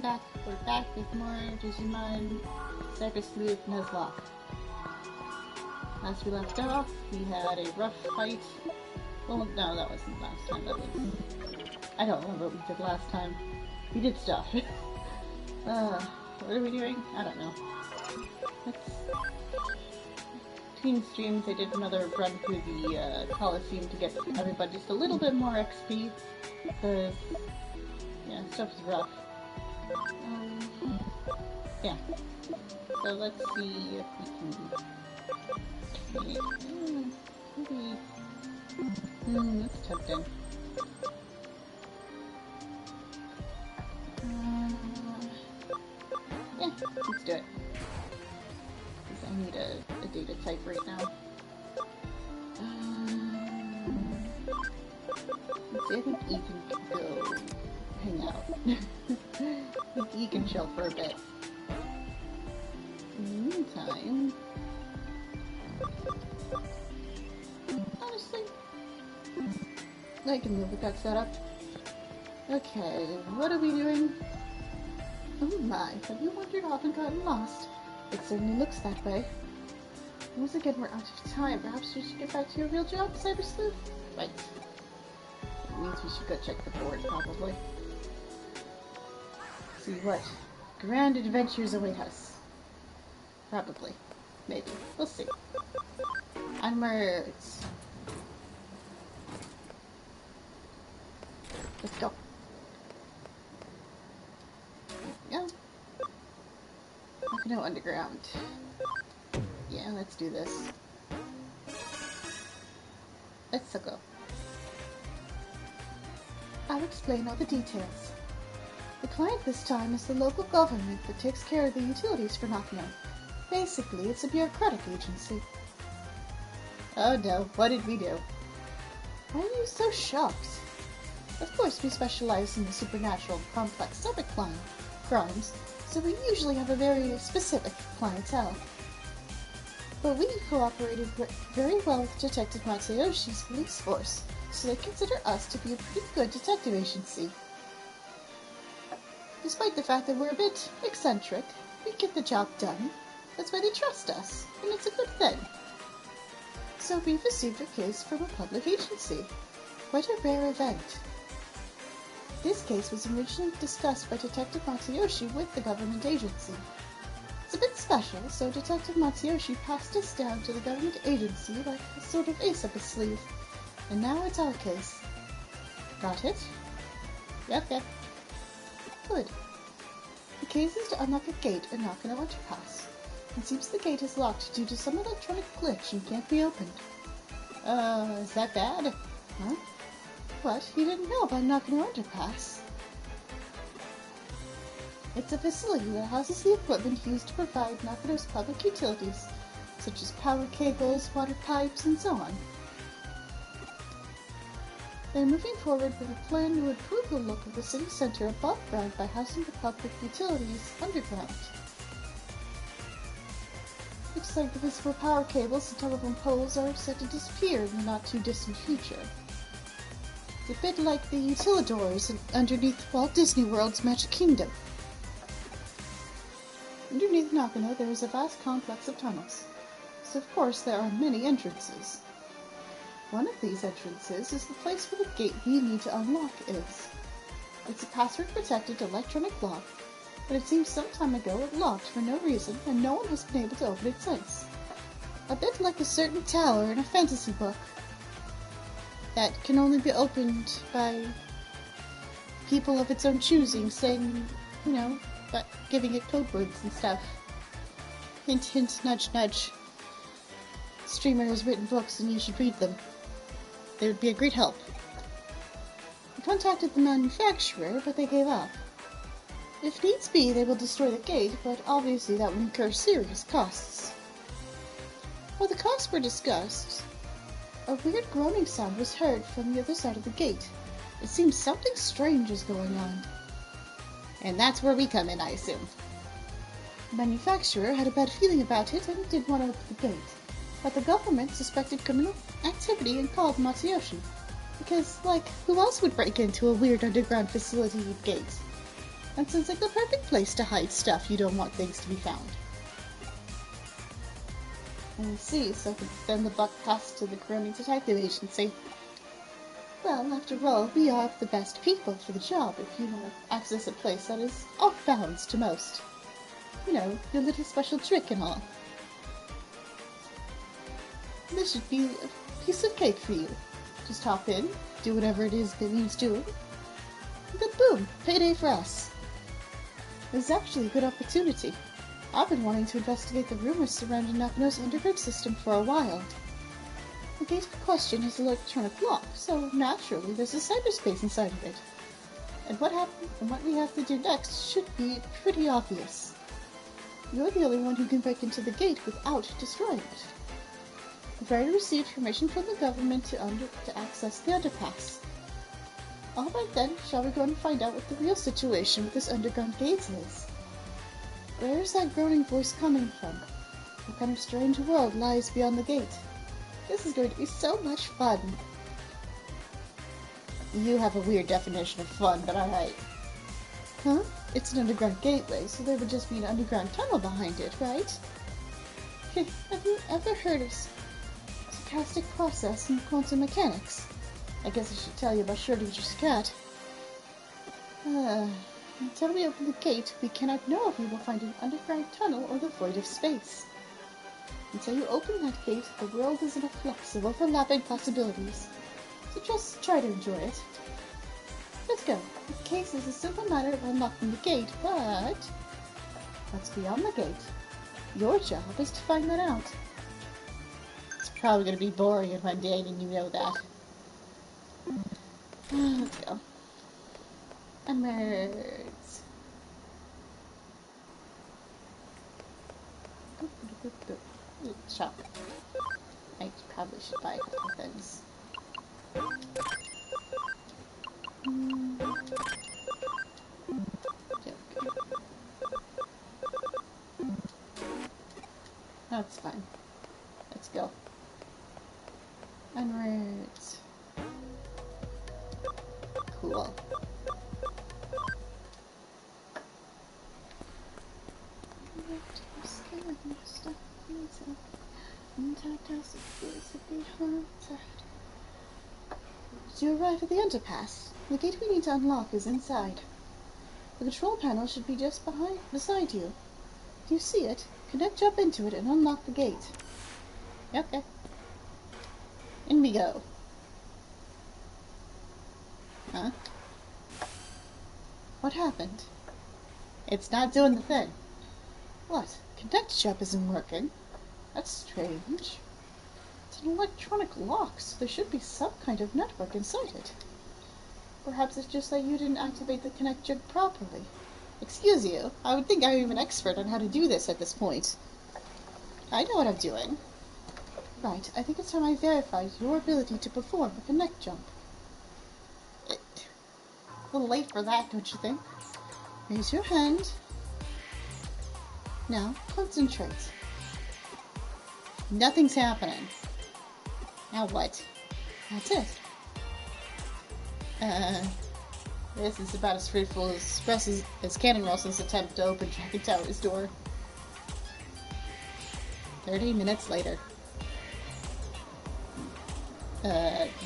back. We're back with more Digimon Sleuth Nuzlocke. Last we left off, we had a rough fight. Well, no, that wasn't last time. That was... I don't remember what we did last time. We did stuff. What are we doing? I don't know. Between streams, I did another run through the Coliseum to get everybody just a little bit more XP. Because, yeah, stuff is rough. Yeah. So let's see if we can... maybe... that's tempting. Yeah, let's do it. Because I need a data type right now. Let's see, I think Ethan can go hang out. I think he can chill for a bit. In the meantime... honestly... I can move with that setup. Okay, what are we doing? Oh my, have you wandered off and gotten lost? It certainly looks that way. Once again, we're out of time. Perhaps we should get back to your real job, Cyber Sleuth? Right. It means we should go check the board, probably. See what grand adventures await us. Probably. Maybe. We'll see. Onwards. Let's go. Yeah. No underground. Yeah, let's do this. Let's go. I'll explain all the details. The client this time is the local government that takes care of the utilities for Nakano. Basically, it's a bureaucratic agency. Oh no, what did we do? Why are you so shocked? Of course, we specialize in the supernatural and complex cyber crimes, so we usually have a very specific clientele. But we cooperated very well with Detective Matsuyoshi's police force, so they consider us to be a pretty good detective agency. Despite the fact that we're a bit eccentric, we get the job done. That's why they trust us, and it's a good thing. So we've received a case from a public agency. Quite a rare event. This case was originally discussed by Detective Matsuyoshi with the government agency. It's a bit special, so Detective Matsuyoshi passed us down to the government agency like a sort of ace up his sleeve. And now it's our case. Got it? Yep. Good. The case is to unlock a gate in Nakano Underpass. It seems the gate is locked due to some electronic glitch and can't be opened. Is that bad? Huh? What? You didn't know about Nakano Underpass? It's a facility that houses the equipment used to provide Nakano's public utilities, such as power cables, water pipes, and so on. They're moving forward with a plan to improve the look of the city center above ground by housing the public utilities underground. Looks like the visible power cables and telephone poles are set to disappear in the not-too-distant future. It's a bit like the utilidors underneath Walt Disney World's Magic Kingdom. Underneath Nakano there is a vast complex of tunnels, so of course there are many entrances. One of these entrances is the place where the gate we need to unlock is. It's a password-protected electronic lock, but it seems some time ago it locked for no reason and no one has been able to open it since. A bit like a certain tower in a fantasy book that can only be opened by people of its own choosing, saying, you know, but giving it code words and stuff. Hint, hint, nudge, nudge. Streamer has written books and you should read them. They would be a great help. We contacted the manufacturer, but they gave up. If needs be, they will destroy the gate, but obviously that would incur serious costs. While the costs were discussed, a weird groaning sound was heard from the other side of the gate. It seems something strange is going on. And that's where we come in, I assume. The manufacturer had a bad feeling about it and didn't want to open the gate. But the government suspected criminal activity and called Matsuyoshi. Because, like, who else would break into a weird underground facility with gates? That sounds like the perfect place to hide stuff you don't want things to be found. I see, so then the buck passed to the crony detective agency. Well, after all, we are the best people for the job if you want to access a place that is off bounds to most. You know, your little special trick and all. This should be a piece of cake for you. Just hop in, do whatever it is that needs doing, and then boom, payday for us. This is actually a good opportunity. I've been wanting to investigate the rumors surrounding Nakano's underground system for a while. The gate in question has an electronic lock, so naturally there's a cyberspace inside of it. And what we have to do next should be pretty obvious. You're the only one who can break into the gate without destroying it. We've already received permission from the government to access the underpass. Alright then, shall we go and find out what the real situation with this underground gate is? Where is that groaning voice coming from? What kind of strange world lies beyond the gate? This is going to be so much fun. You have a weird definition of fun, but alright. Huh? It's an underground gateway, so there would just be an underground tunnel behind it, right? Have you ever heard of stochastic process in quantum mechanics? I guess I should tell you about Schrödinger's cat. Until we open the gate, we cannot know if we will find an underground tunnel or the void of space. Until you open that gate, the world is in a flux of overlapping possibilities. So just try to enjoy it. Let's go. The case is a simple matter of unlocking the gate, but what's beyond the gate? Your job is to find that out. It's probably going to be boring and mundane, and you know that. Let's go. Emerge. Shop. I probably should buy a couple things. Okay. That's fine. Let's go. Onwards. Cool. You arrive at the underpass. The gate we need to unlock is inside. The control panel should be just beside you. If you see it, connect jump into it and unlock the gate. Okay. In we go. Huh? What happened? It's not doing the thing. What? Connect jump isn't working. That's strange. It's an electronic lock, so there should be some kind of network inside it. Perhaps it's just that you didn't activate the connect jump properly. Excuse you, I would think I'm an expert on how to do this at this point. I know what I'm doing. Right, I think it's time I verified your ability to perform a connect jump. A little late for that, don't you think? Raise your hand. Now, concentrate. Nothing's happening. Now what? That's it. This is about as fruitful as Cannon Rossen's attempt to open Dragon Tower's door. 30 minutes later.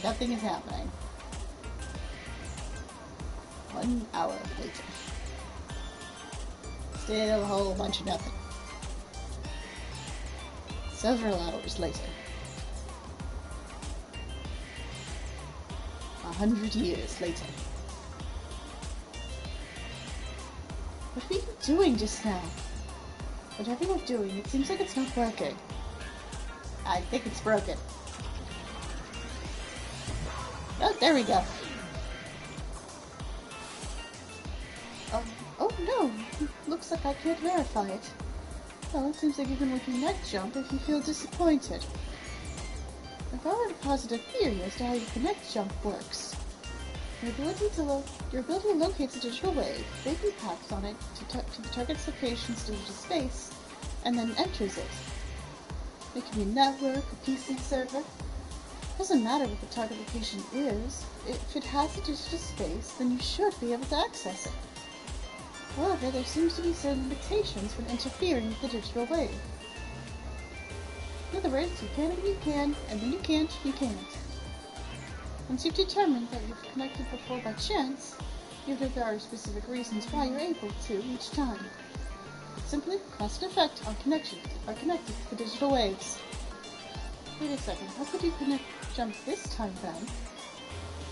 Nothing is happening. 1 hour later. Still a whole bunch of nothing. Several hours later. 100 years later. What were you doing just now? Whatever you're doing, it seems like it's not working. I think it's broken. Oh, there we go. Oh no, looks like I can't verify it. Well, it seems like you can make your neck jump if you feel disappointed. I've already posited a theory as to how your connect jump works. Your ability to locate a digital wave, it impacts on it to the target's location's digital space, and then enters it. It can be a network, a PC server. It doesn't matter what the target location is. If it has a digital space, then you should be able to access it. However, there seems to be certain limitations when interfering with the digital wave. In other words, you can and you can, and when you can't, you can't. Once you've determined that you've connected before by chance, even if there are specific reasons why you're able to each time. Simply, cause and effect are connected to the digital waves. Wait a second, how could you jump this time then?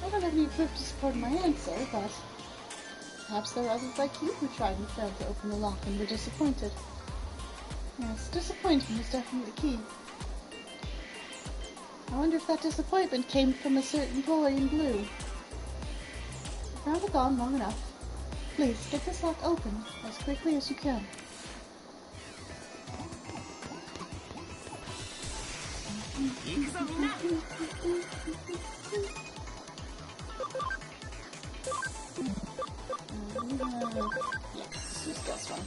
I don't have any proof to support my answer, but perhaps there are others like you who tried and failed to open the lock and were disappointed. Yes, disappointment is definitely key. I wonder if that disappointment came from a certain boy in blue. I've rambled on long enough. Please, get this lock open as quickly as you can. Yes, use this one.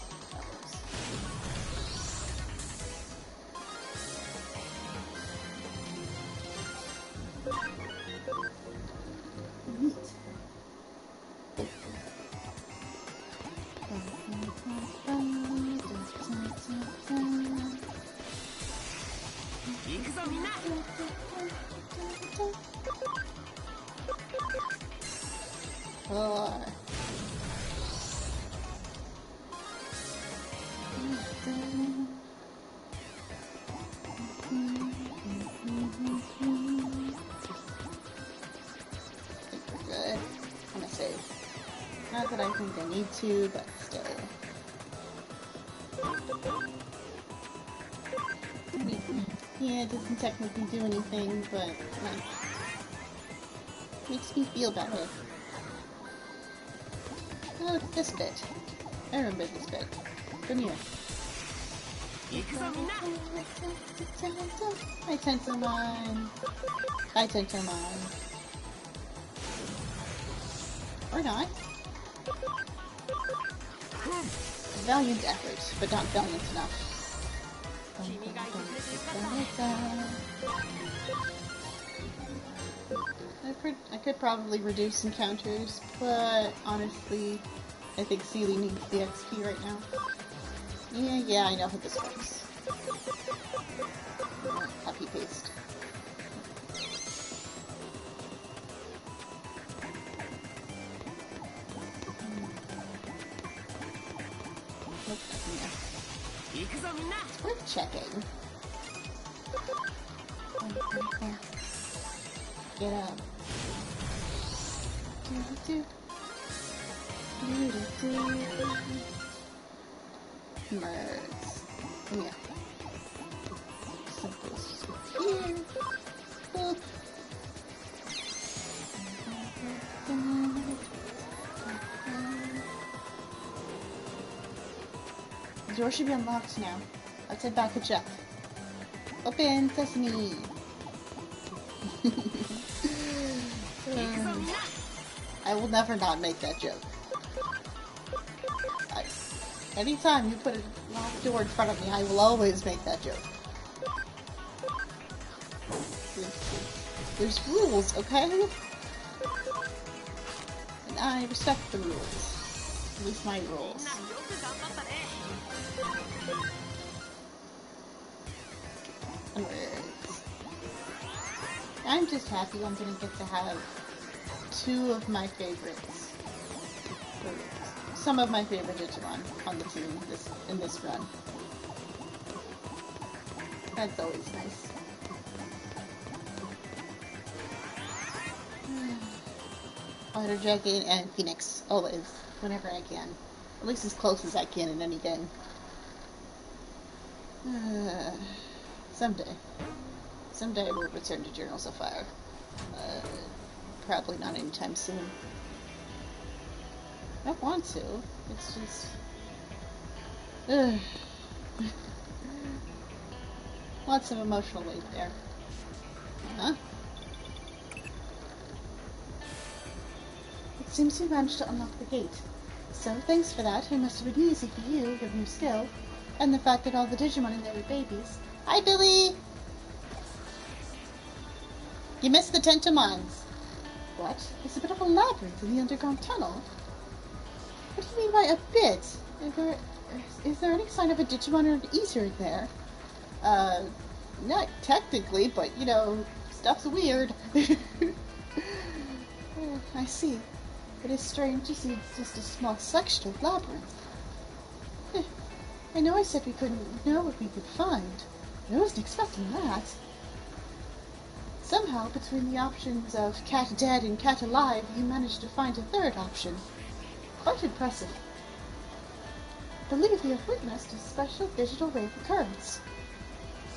Neat. Not that I think I need to, but still. Yeah, it doesn't technically do anything, but makes me feel better. Oh, it's this bit. I remember this bit. Come here. Hi, Tentomon. Hi, Tentomon. Or not. Valiant effort, but not valiant enough. I could probably reduce encounters, but honestly, I think Sealy needs the XP right now. Yeah, I know how this works. Copy paste. Nope, nothing there. It's worth checking. Get up. Merds. Yeah. Something's just here. Boop. The door should be unlocked now. Let's head back and check. Open sesame! I will never not make that joke. Anytime you put a locked door in front of me, I will always make that joke. There's rules, okay? And I respect the rules. At least my rules. I'm just happy I'm gonna get to have two of my favorites. Some of my favorite Digimon on the team in this run. That's always nice. Water Dragon and Phoenix, always, whenever I can. At least as close as I can in any game. Someday. Someday I will return to Journals of Fire. Probably not anytime soon. I want to. It's just... Lots of emotional weight there. Huh? It seems you managed to unlock the gate. So, thanks for that. It must have been easy for you, given your skill, and the fact that all the Digimon in there were babies. Hi, Billy! You missed the Tentomons. What? There's a bit of a labyrinth in the underground tunnel. What do you mean by a bit? Is there any sign of a Digimon or an Eater there? Not technically, but, you know, stuff's weird. I see. It is strange to see just a small section of labyrinth. I know I said we couldn't know what we could find, but I wasn't expecting that. Somehow, between the options of cat dead and cat alive, you managed to find a third option. Quite impressive. I believe we have witnessed a special digital wave occurrence.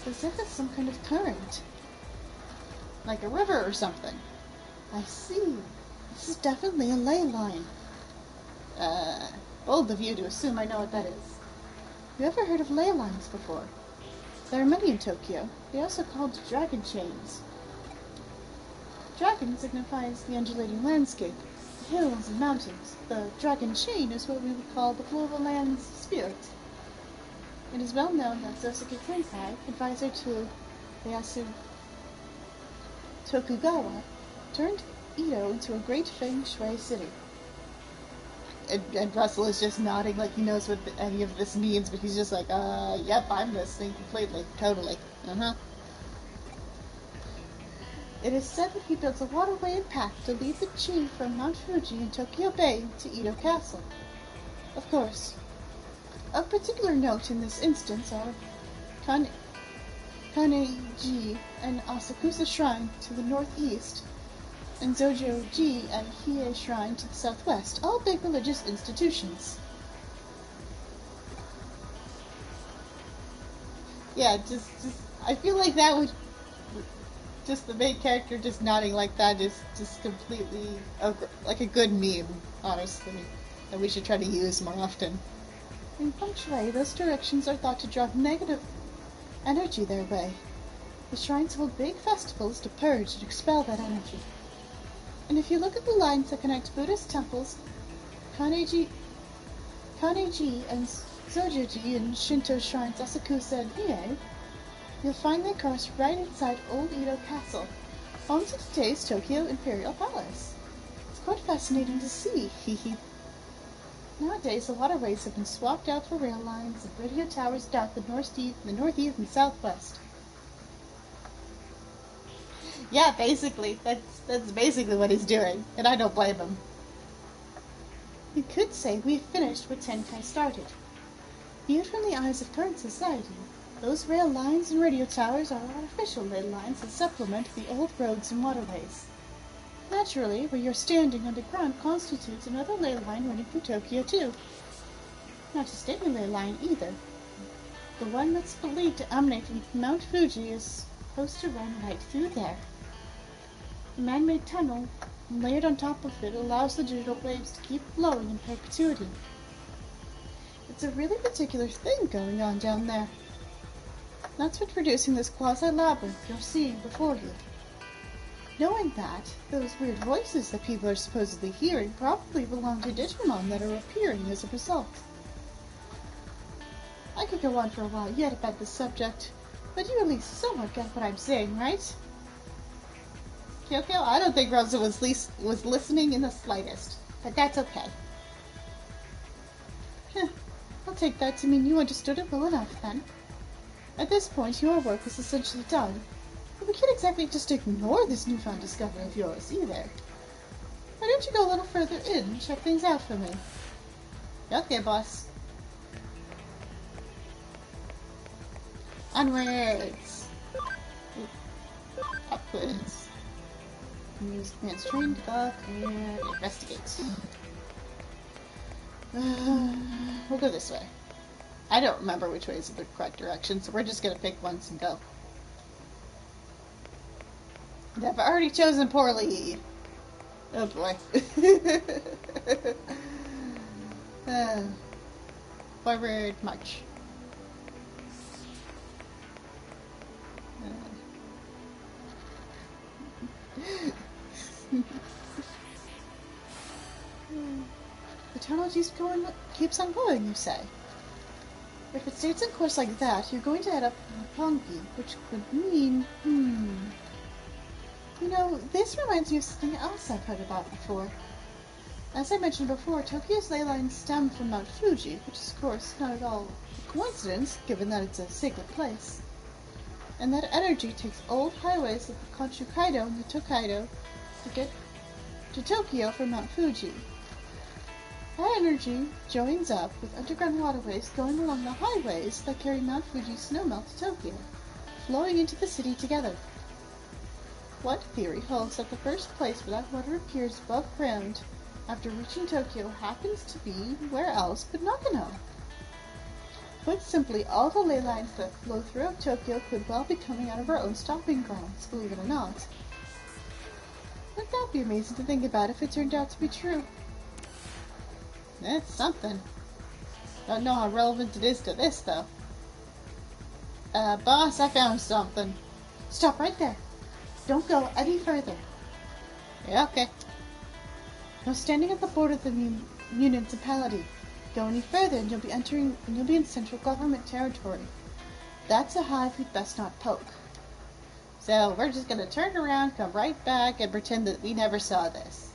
As if it's some kind of current. Like a river or something. I see. This is definitely a ley line. Bold of you to assume I know what that is. You ever heard of ley lines before? There are many in Tokyo. They are also called dragon chains. Dragon signifies the undulating landscape, the hills and mountains. The dragon chain is what we would call the flow of a land's spirit. It is well known that Zosuke Senpai, advisor to Ieyasu Tokugawa, turned Edo into a great feng shui city. And Russell is just nodding like he knows what any of this means, but he's just like, yep, I'm listening completely, totally. It is said that he built a waterway and path to lead the chi from Mount Fuji in Tokyo Bay to Edo Castle. Of course. Of particular note in this instance are Kaneji and Asakusa Shrine to the northeast, and Zojo-ji and Hiei Shrine to the southwest, all big religious institutions. Yeah, just I feel like that would, just the main character just nodding like that is just completely, like a good meme, honestly, that we should try to use more often. In feng shui, those directions are thought to draw negative energy their way. The shrines hold big festivals to purge and expel that energy. And if you look at the lines that connect Buddhist temples, Kaneji and Zojoji and Shinto shrines Asakusa and Hiei, you'll find they cross right inside Old Edo Castle, home to today's Tokyo Imperial Palace. It's quite fascinating to see, hehe. Nowadays, the waterways have been swapped out for rail lines and radio towers dot the northeast and southwest. Yeah, basically. That's basically what he's doing, and I don't blame him. You could say we've finished what Tenkai started. Viewed from the eyes of current society, those rail lines and radio towers are artificial ley lines that supplement the old roads and waterways. Naturally, where you're standing underground constitutes another ley line running through Tokyo too. Not just any ley line either. The one that's believed to emanate from Mount Fuji is supposed to run right through there. The man-made tunnel, layered on top of it, allows the digital waves to keep flowing in perpetuity. It's a really particular thing going on down there. That's what's producing this quasi-labyrinth you're seeing before you. Knowing that, those weird voices that people are supposedly hearing probably belong to Digimon that are appearing as a result. I could go on for a while yet about this subject, but you at least somewhat get what I'm saying, right? Kyoko, I don't think Rosa was listening in the slightest, but that's okay. I'll take that to mean you understood it well enough, then. At this point, your work is essentially done, but we can't exactly just ignore this newfound discovery of yours, either. Why don't you go a little further in and check things out for me? Okay, boss. Onwards! Upwards. Use advanced train, dock, and investigate. We'll go this way. I don't remember which way is the correct direction, so we're just gonna pick once and go. And I've already chosen poorly. Oh boy. Forward march. The tunnel keeps on going, you say? If it stays on course like that, you're going to head up Roppongi, which could mean, You know, this reminds me of something else I've heard about before. As I mentioned before, Tokyo's ley lines stem from Mount Fuji, which is of course not at all a coincidence, given that it's a sacred place. And that energy takes old highways like the Konshu-kaido and the Tokaido to get to Tokyo from Mount Fuji. That energy joins up with underground waterways going along the highways that carry Mount Fuji's snowmelt to Tokyo, flowing into the city together. One theory holds that the first place where that water appears above ground after reaching Tokyo happens to be where else but Nakano. Put simply, all the ley lines that flow throughout Tokyo could well be coming out of our own stopping grounds, believe it or not. Wouldn't that be amazing to think about if it turned out to be true? That's something. Don't know how relevant it is to this, though. Boss, I found something. Stop right there. Don't go any further. Yeah, okay. Now, standing at the border of the municipality. Go any further and you'll be in central government territory. That's a hive we'd best not poke. So, we're just gonna turn around, come right back, and pretend that we never saw this.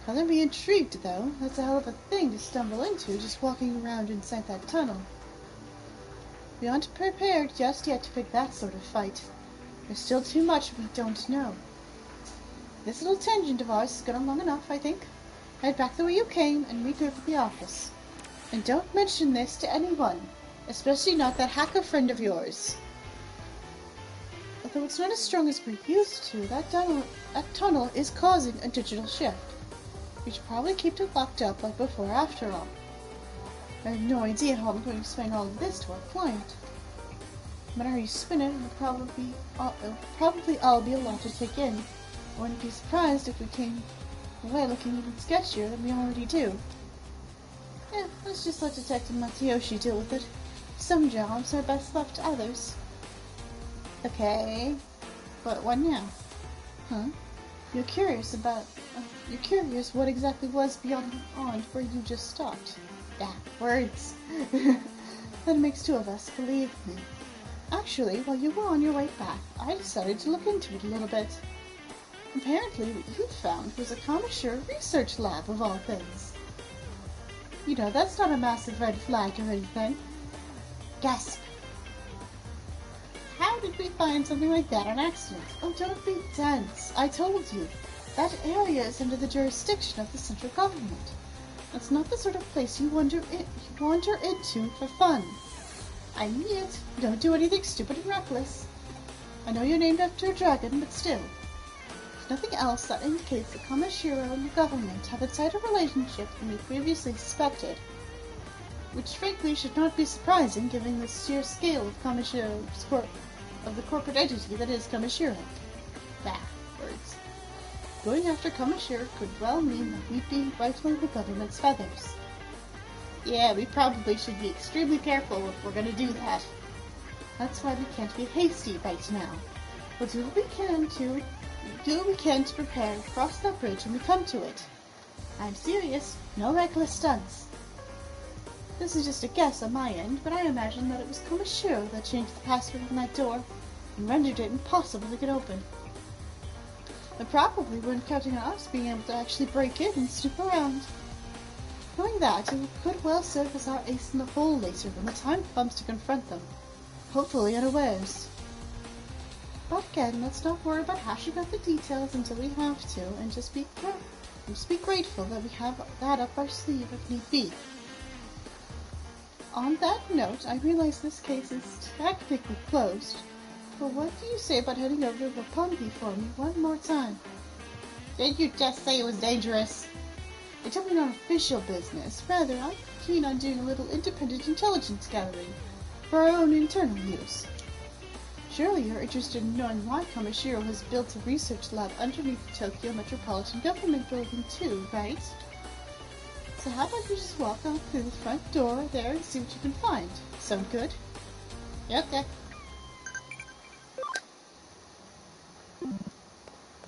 Color me intrigued, though. That's a hell of a thing to stumble into, just walking around inside that tunnel. We aren't prepared just yet to pick that sort of fight. There's still too much we don't know. This little tangent of ours has gone on long enough, I think. Head back the way you came and regroup at the office. And don't mention this to anyone, especially not that hacker friend of yours. Although it's not as strong as we're used to, that tunnel is causing a digital shift. We should probably keep it locked up like before after all. I have no idea how I'm going to explain all of this to our client. No matter how you spin it, it'll probably all be a lot to take in. I wouldn't be surprised if we came away looking even sketchier than we already do. Yeah, let's just let Detective Matsuyoshi deal with it. Some jobs are best left to others. Okay, but what now? Huh? You're curious what exactly was beyond where you just stopped. Yeah, words. That makes two of us, believe me. Actually, while you were on your way back, I decided to look into it a little bit. Apparently, what you found was a Kamishura research lab, of all things. You know, that's not a massive red flag or anything. Gasp. How did we find something like that on accident? Oh, don't be dense. I told you. That area is under the jurisdiction of the central government. That's not the sort of place you wander into for fun. I mean it. Don't do anything stupid and reckless. I know you're named after a dragon, but still. There's nothing else that indicates that Kamishura and the government have a tighter relationship than we previously suspected. Which frankly should not be surprising given the sheer scale of the corporate entity that is Kamishura. Words. Going after Kamishura could well mean that we'd be rifling the government's feathers. Yeah, we probably should be extremely careful if we're gonna do that. That's why we can't be hasty right now. We'll do what we can to prepare to cross that bridge when we come to it. I'm serious, no reckless stunts. This is just a guess on my end, but I imagine that it was Kamishura that changed the password on that door and rendered it impossible to get open. They probably weren't counting on us being able to actually break in and snoop around. Knowing that, it could well serve as our ace in the hole later when the time comes to confront them, hopefully unawares. But again, let's not worry about hashing out the details until we have to, and just be grateful that we have that up our sleeve if need be. On that note, I realize this case is technically closed, but what do you say about heading over to Roppongi for me one more time? Did you just say it was dangerous? It's only not official business. Rather, I'm keen on doing a little independent intelligence gathering for our own internal use. Surely you're interested in knowing why Kamishiro has built a research lab underneath the Tokyo Metropolitan Government Building too, right? So how about you just walk on through the front door there and see what you can find? Sound good? Yeah, okay.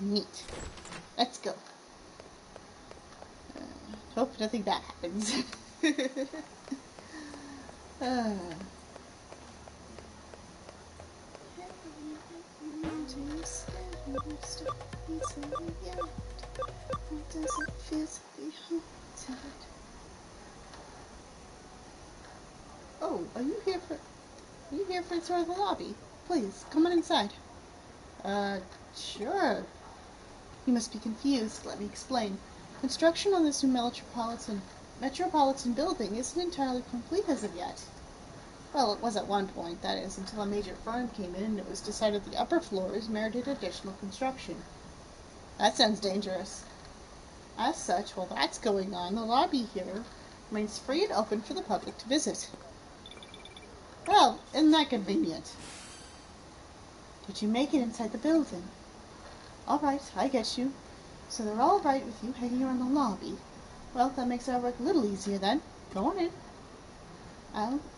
Neat. Let's go. Hope nothing bad happens. Why does it feel to be haunted? Oh, are you here for the tour of the lobby? Please, come on inside. Sure. You must be confused. Let me explain. Construction on this new metropolitan building isn't entirely complete as of yet. Well, it was at one point, that is, until a major firm came in and it was decided the upper floors merited additional construction. That sounds dangerous. As such, while that's going on, the lobby here remains free and open for the public to visit. Well, isn't that convenient? Did you make it inside the building? Alright, I get you. So they're all right with you hanging around the lobby. Well, that makes our work a little easier then. Go on in.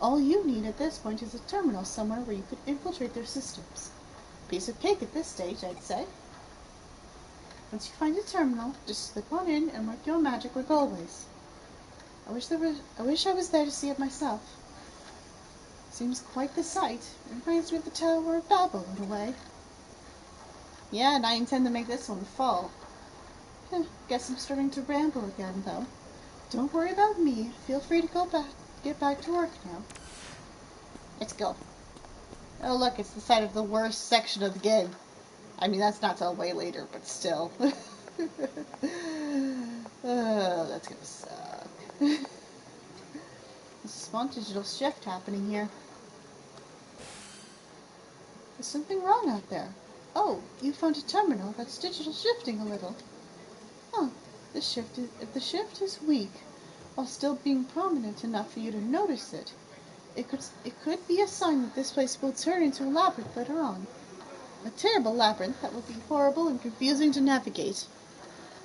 All you need at this point is a terminal somewhere where you could infiltrate their systems. Piece of cake at this stage, I'd say. Once you find a terminal, just slip on in and work your magic like always. I wish I was there to see it myself. Seems quite the sight. It reminds me of the Tower of Babel in a way. Yeah, and I intend to make this one full. Guess I'm starting to ramble again, though. Don't worry about me. Feel free to get back to work now. Let's go. Oh, look, it's the site of the worst section of the game. I mean, that's not till way later, but still. Oh, that's gonna suck. There's a small digital shift happening here. There's something wrong out there. Oh, you found a terminal that's digital shifting a little. Huh. If the shift is weak, while still being prominent enough for you to notice it, it could be a sign that this place will turn into a labyrinth later on. A terrible labyrinth that will be horrible and confusing to navigate.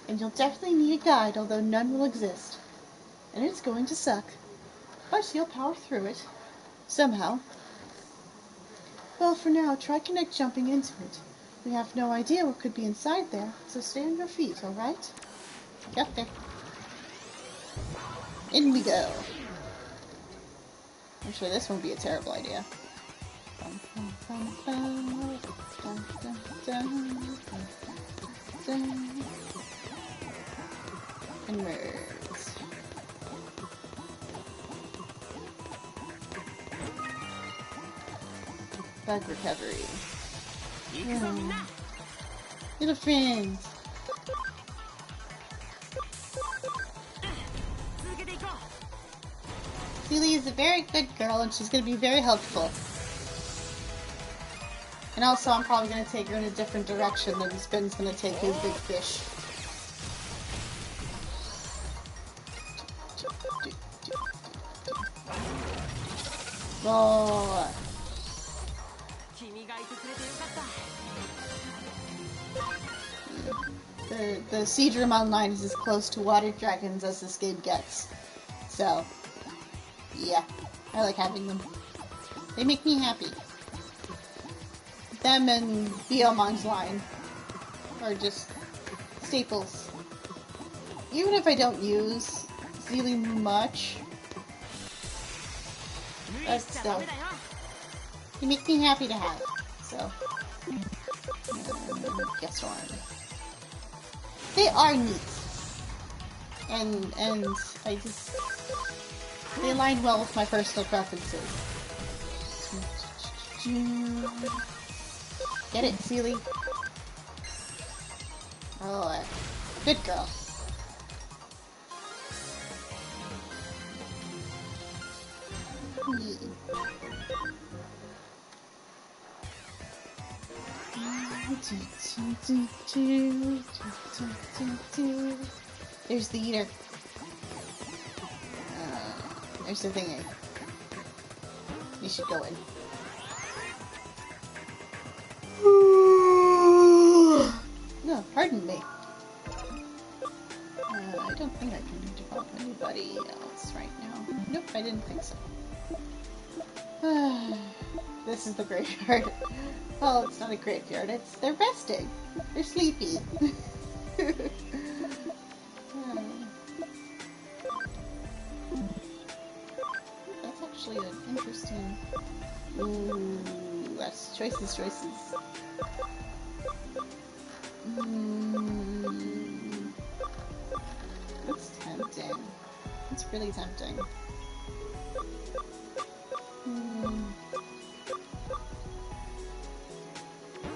And you'll definitely need a guide, although none will exist. And it's going to suck. But you'll power through it. Somehow. Well, for now, try jumping into it. We have no idea what could be inside there, so stay on your feet, alright? Okay. In we go. I'm sure this won't be a terrible idea. Inwards. Bug recovery. Little friends. Celie is a very good girl and she's going to be very helpful. And also I'm probably going to take her in a different direction than Spin's going to take his big fish. Oh. The Seedrum Online is as close to water dragons as this game gets. So, yeah, I like having them. They make me happy. Them and Biomon's line are just staples. Even if I don't use Zeely much, that's still, they make me happy to have. So, guess what? They are neat. And I just, they align well with my personal preferences. Get it, Seely? Oh, good girl. There's the eater. There's the thingy. You should go in. No, pardon me. I don't think I can develop anybody else right now. Nope, I didn't think so. This is the graveyard. Well, it's not a graveyard, they're resting. They're sleepy. That's actually an interesting... Ooh, that's choices. It's really tempting.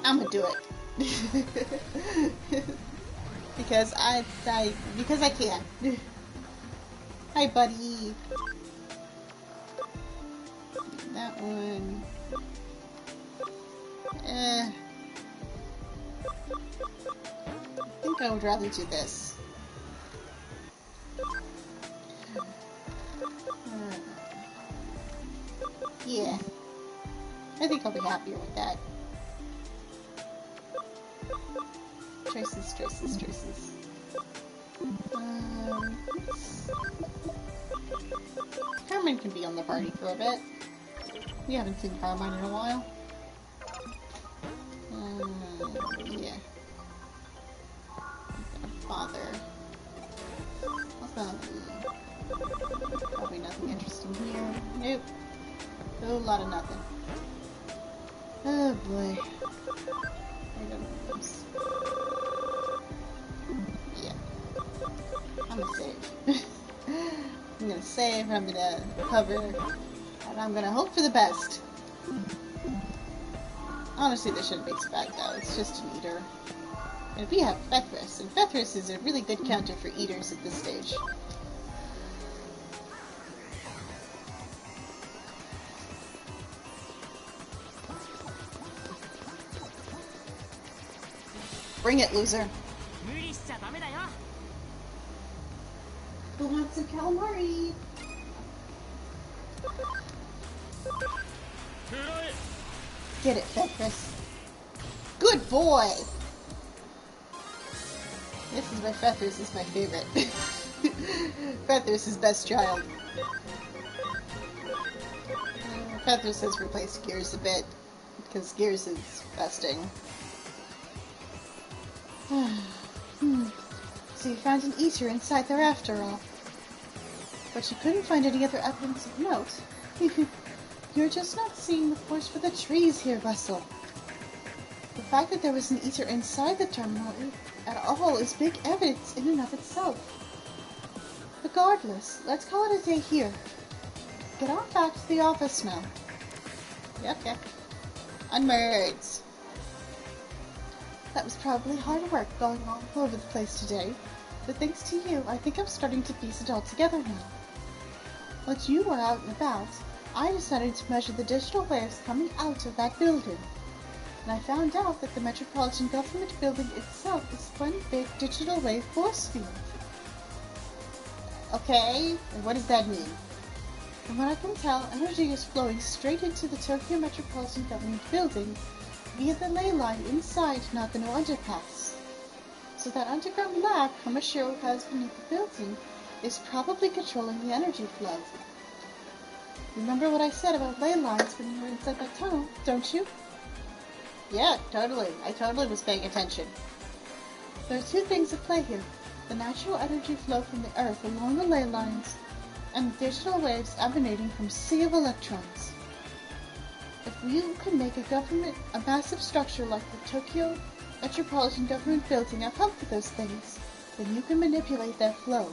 I'm gonna do it. because I can. Hi, buddy. That one. I think I would rather do this. Yeah. I think I'll be happier with that. Choices, choices, choices. Carmine can be on the party for a bit. We haven't seen Carmine in a while. Yeah. Father. Probably nothing interesting here. Nope. A whole lot of nothing. Oh boy. I don't know this. Yeah. I'm gonna save. I'm gonna save, I'm gonna cover, and I'm gonna hope for the best. Honestly, this shouldn't be so bad though, it's just an eater. And we have Fethris, and Fethris is a really good counter for eaters at this stage. Bring it, loser. Who wants some calamari? Get it, Fethris. Good boy! This is why Fethris is my favorite. Fethris is best child. Fethris has replaced Gears a bit, because Gears is besting. So you found an eater inside there after all. But you couldn't find any other evidence of note. You're just not seeing the forest for the trees here, Russell. The fact that there was an eater inside the terminal at all is big evidence in and of itself. Regardless, let's call it a day here. Get on back to the office now. Okay. Onwards. That was probably hard work going all over the place today, but thanks to you, I think I'm starting to piece it all together now. While you were out and about, I decided to measure the digital waves coming out of that building, and I found out that the Metropolitan Government Building itself is one big digital wave force field. Okay, and what does that mean? From what I can tell, energy is flowing straight into the Tokyo Metropolitan Government Building via the ley line inside Nagano Underpass. So that underground lab Kamashiro has beneath the building is probably controlling the energy flow. Remember what I said about ley lines when you were inside that tunnel, don't you? Yeah, totally. I totally was paying attention. There are two things at play here. The natural energy flow from the Earth along the ley lines, and the digital waves emanating from a sea of electrons. If you can make a massive structure like the Tokyo Metropolitan Government Building account for those things, then you can manipulate their flow.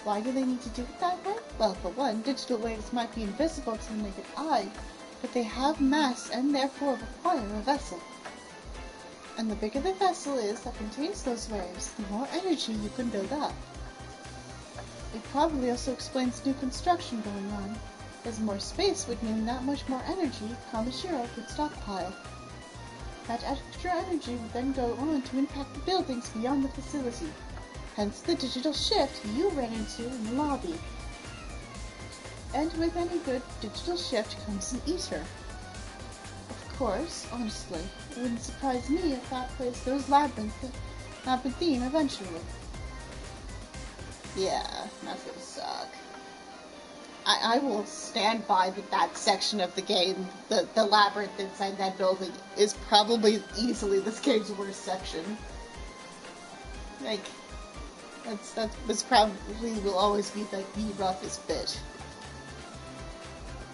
Why do they need to do it that way? Well, for one, digital waves might be invisible to the naked eye, but they have mass and therefore require a vessel. And the bigger the vessel is that contains those waves, the more energy you can build up. It probably also explains new construction going on, as more space would mean that much more energy Kamashiro could stockpile. That extra energy would then go on to impact the buildings beyond the facility, hence the digital shift you ran into in the lobby. And with any good digital shift comes an eater. Of course, honestly, it wouldn't surprise me if that place goes labyrinthine eventually. Yeah, that's gonna suck. I will stand by that section of the game. The labyrinth inside that building is probably easily this game's worst section. Like, that's probably will always be like the roughest bit.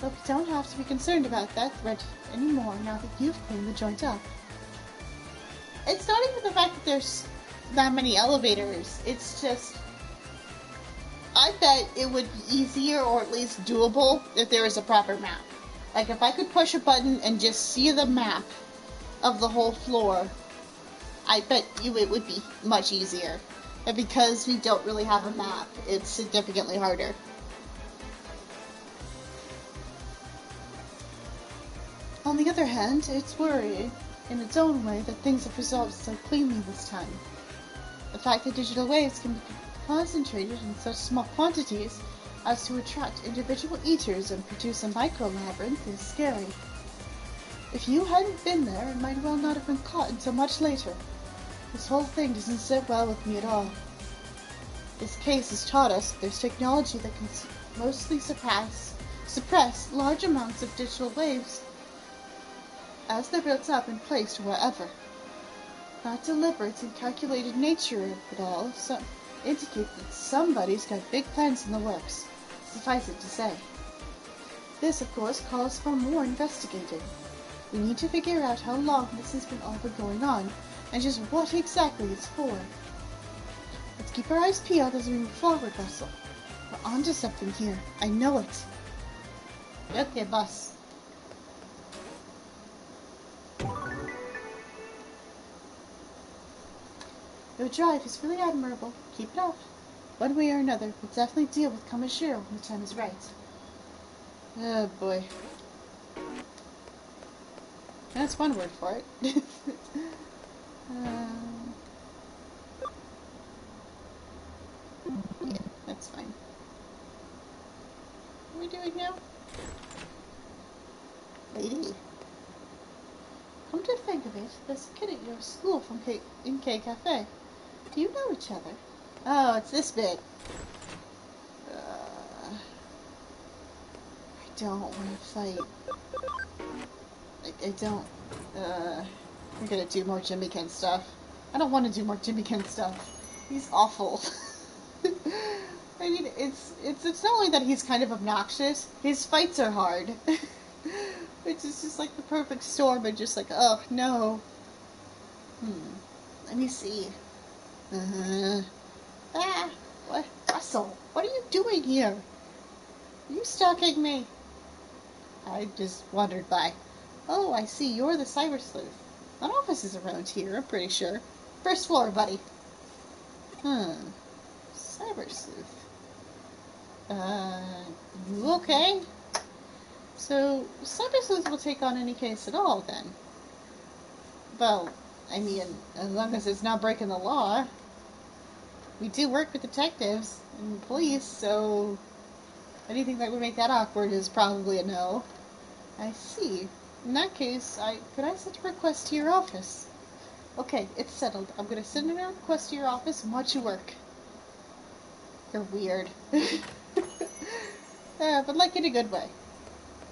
But we don't have to be concerned about that threat anymore now that you've cleaned the joint up. It's not even the fact that there's that many elevators, it's just I bet it would be easier, or at least doable, if there was a proper map. Like, if I could push a button and just see the map of the whole floor, I bet you it would be much easier. But because we don't really have a map, it's significantly harder. On the other hand, it's worrying, in its own way, that things have resolved so cleanly this time. The fact that digital waves can be concentrated in such small quantities as to attract individual eaters and produce a micro-labyrinth is scary. If you hadn't been there, it might well not have been caught until much later. This whole thing doesn't sit well with me at all. This case has taught us there's technology that can mostly suppress large amounts of digital waves as they're built up and placed wherever. That deliberate and calculated nature of it all indicates that somebody's got big plans in the works, suffice it to say. This, of course, calls for more investigating. We need to figure out how long this has all been going on, and just what exactly it's for. Let's keep our eyes peeled as we move forward, Russell. We're onto something here. I know it. Okay, boss. Your drive is really admirable. Keep it up. One way or another, we'll definitely deal with Kamishiro when the time is right. Oh boy. That's one word for it. Yeah, that's fine. What are we doing now? Lady. Come to think of it, there's a kid at your school from K Cafe. Do you know each other? Oh, it's this bit. I don't want to fight. I don't. We're gonna do more Jimmy Ken stuff. I don't want to do more Jimmy Ken stuff. He's awful. I mean, it's not only that he's kind of obnoxious. His fights are hard. Which is just like the perfect storm, and just like, oh no. Let me see. What? Russell, what are you doing here? Are you stalking me? I just wandered by. Oh, I see, you're the Cyber Sleuth. An office is around here, I'm pretty sure. First floor, buddy. Cyber Sleuth. You okay? So, Cyber Sleuth will take on any case at all, then? Well, I mean, as long as it's not breaking the law. We do work with detectives and police, so anything that would make that awkward is probably a no. I see. In that case, could I send a request to your office? Okay, it's settled. I'm gonna send a request to your office and watch you work. You're weird. But like in a good way.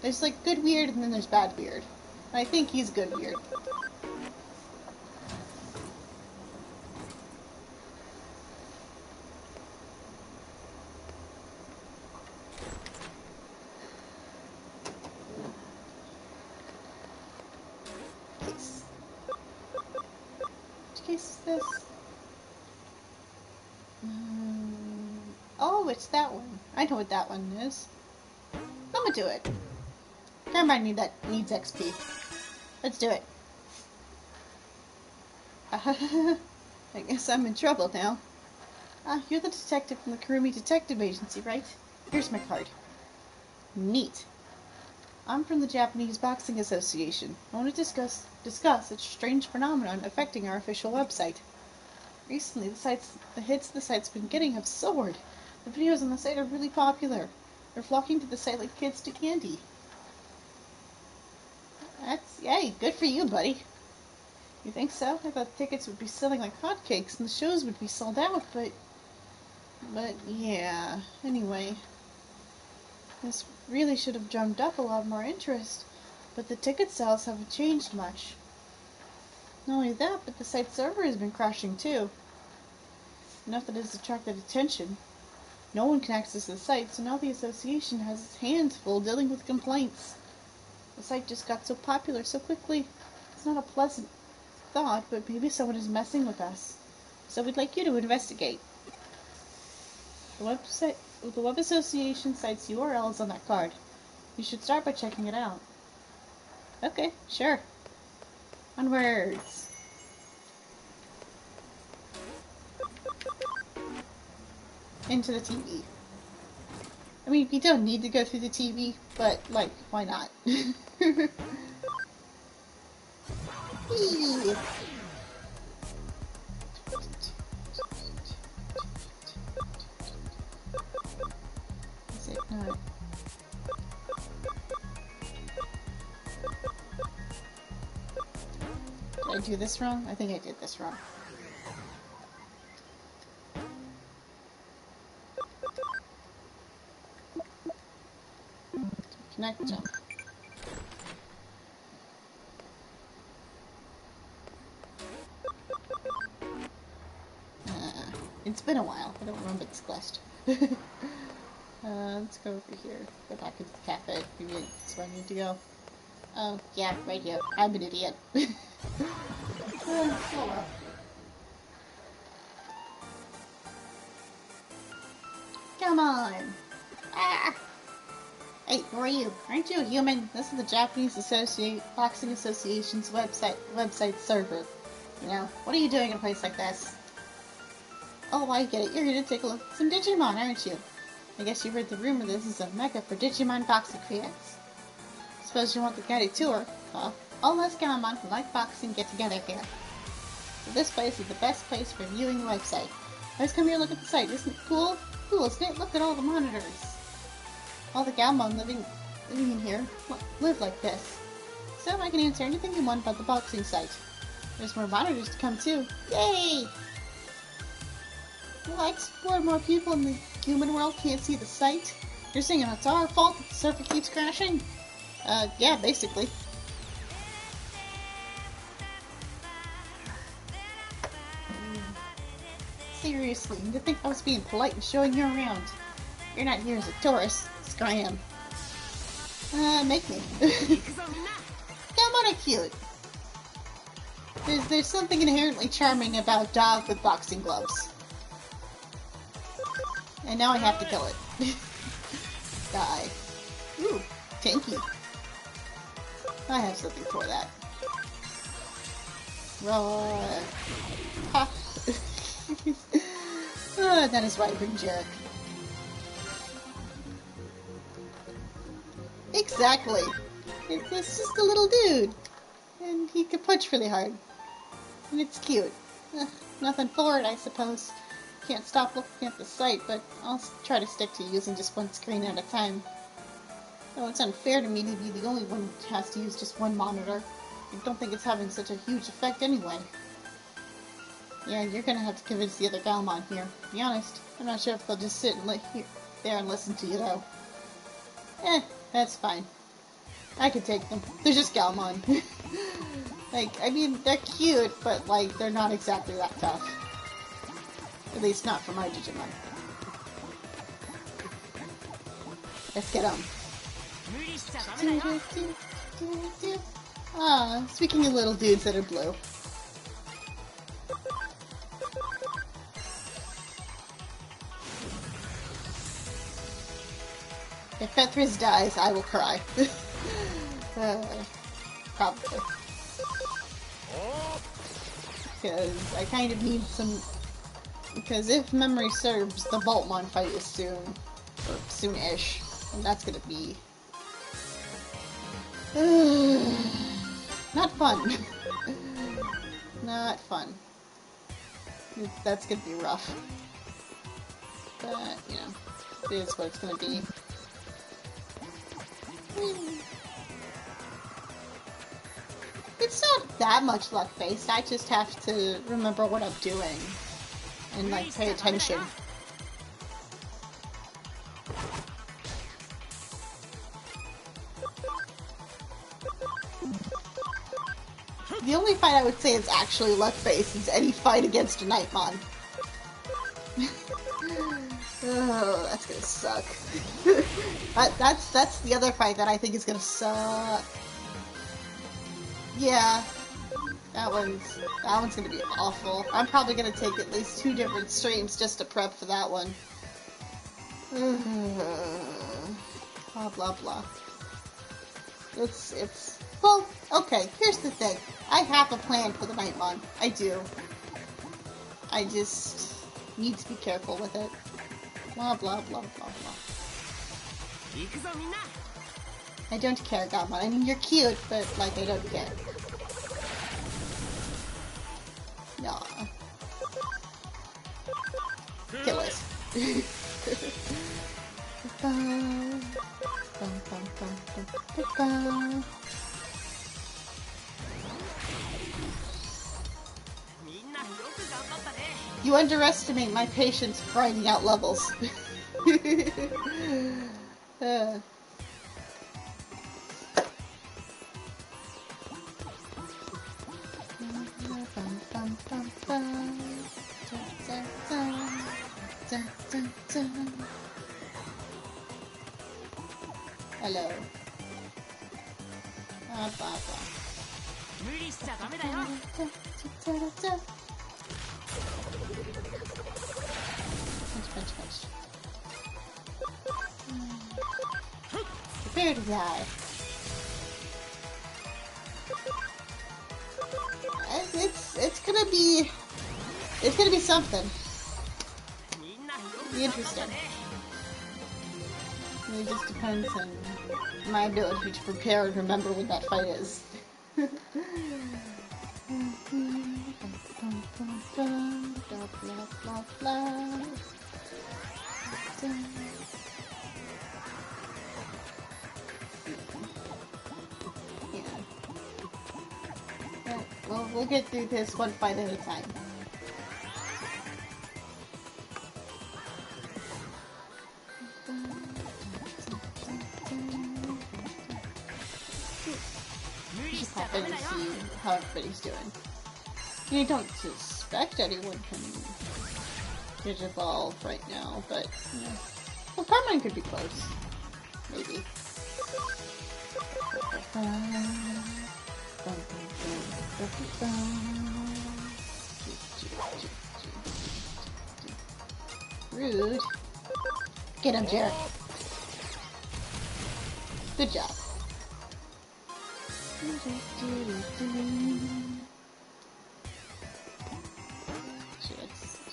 There's like good weird and then there's bad weird. I think he's good weird. Case. Which case is this? Oh, it's that one. I know what that one is. I'm gonna do it. Everybody needs XP. Let's do it. I guess I'm in trouble now. You're the detective from the Kurumi Detective Agency, right? Here's my card. Neat. I'm from the Japanese Boxing Association. I want to discuss a strange phenomenon affecting our official website. Recently, the hits the site's been getting have soared. The videos on the site are really popular. They're flocking to the site like kids to candy. Yay, good for you, buddy. You think so? I thought tickets would be selling like hotcakes and the shows would be sold out, but yeah. Anyway, this really should have drummed up a lot more interest, but the ticket sales haven't changed much. Not only that, but the site server has been crashing too. Enough that it's attracted attention. No one can access the site, so now the association has its hands full dealing with complaints. The site just got so popular so quickly. It's not a pleasant thought, but maybe someone is messing with us. So we'd like you to investigate. The website The Web Association site's URL is on that card. You should start by checking it out. Okay, sure. Onwards. Into the TV. I mean, you don't need to go through the TV, but, like, why not? Eee. Is it not? Did I do this wrong? I think I did this wrong. Connect jump. It's been a while. I don't remember this quest. Let's go over here. Go back into the cafe. Maybe that's where I need to go. Oh, yeah, right here. I'm an idiot. Oh well. Come on! Ah! Hey, who are you? Aren't you a human? This is the Japanese Boxing Association's website server. You know, what are you doing in a place like this? Oh, I get it. You're here to take a look at some Digimon, aren't you? I guess you heard the rumor this is a mecca for Digimon boxing fans. Suppose you want the guided tour? Well, all us Gaomon who like boxing get together here. So this place is the best place for viewing the website. Let's come here and look at the site. Isn't it cool? Cool, isn't it? Look at all the monitors. All the Gaomon living in here live like this. So I can answer anything you want about the boxing site. There's more monitors to come too. Yay! What? More people in the human world can't see the site? You're saying it's our fault that the server keeps crashing? Yeah, basically. Seriously, you think I was being polite and showing you around? You're not here as a tourist. Scram. Make me. Come on, cute. There's something inherently charming about a dog with boxing gloves. And now I have to kill it. Die. Ooh, tanky. I have something for that. Roar. Ha. Oh, that is right, ring jerk. Exactly. It's just a little dude. And he can punch really hard. And it's cute. Nothing for it, I suppose. Can't stop looking at the site, but I'll try to stick to using just one screen at a time. Though it's unfair to me to be the only one who has to use just one monitor. I don't think it's having such a huge effect anyway. Yeah, you're gonna have to convince the other Gaomon here. To be honest, I'm not sure if they'll just sit and there and listen to you though. That's fine. I could take them. They're just Gaomon. Like, I mean, they're cute, but like, they're not exactly that tough. At least not for my Digimon. Let's get them. Ah, speaking of little dudes that are blue. If Fethris dies, I will cry. Probably. Because I kind of need some... Because if memory serves, the Boltmon fight is soon. Or soon-ish. And that's gonna be... not fun. Not fun. That's gonna be rough. But, you know, it is what it's gonna be. It's not that much luck-based, I just have to remember what I'm doing. And, like, pay attention. The only fight I would say is actually luck-based is any fight against a Nightmon. Oh, that's gonna suck. That's the other fight that I think is gonna suck. Yeah, that one's gonna be awful. I'm probably gonna take at least 2 different streams just to prep for that one. Blah, blah, blah. Well, okay, here's the thing. I have a plan for the Nightmon. I do. I just need to be careful with it. Blah, blah, blah, blah, blah. I don't care, Gamon. I mean, you're cute, but, like, I don't care. Nah. Kill it. You underestimate my patience grinding out levels. Hello. Punch. Prepare to die. It's gonna be something. Be interesting. It just depends on my ability to prepare and remember when that fight is. Well, we'll get through this one fight at a time. Just happen to see how everybody's doing. I don't suspect anyone can Digivolve right now, but yeah. Well, Carmine could be close. Maybe. Rude. Get him, Jared. Good job.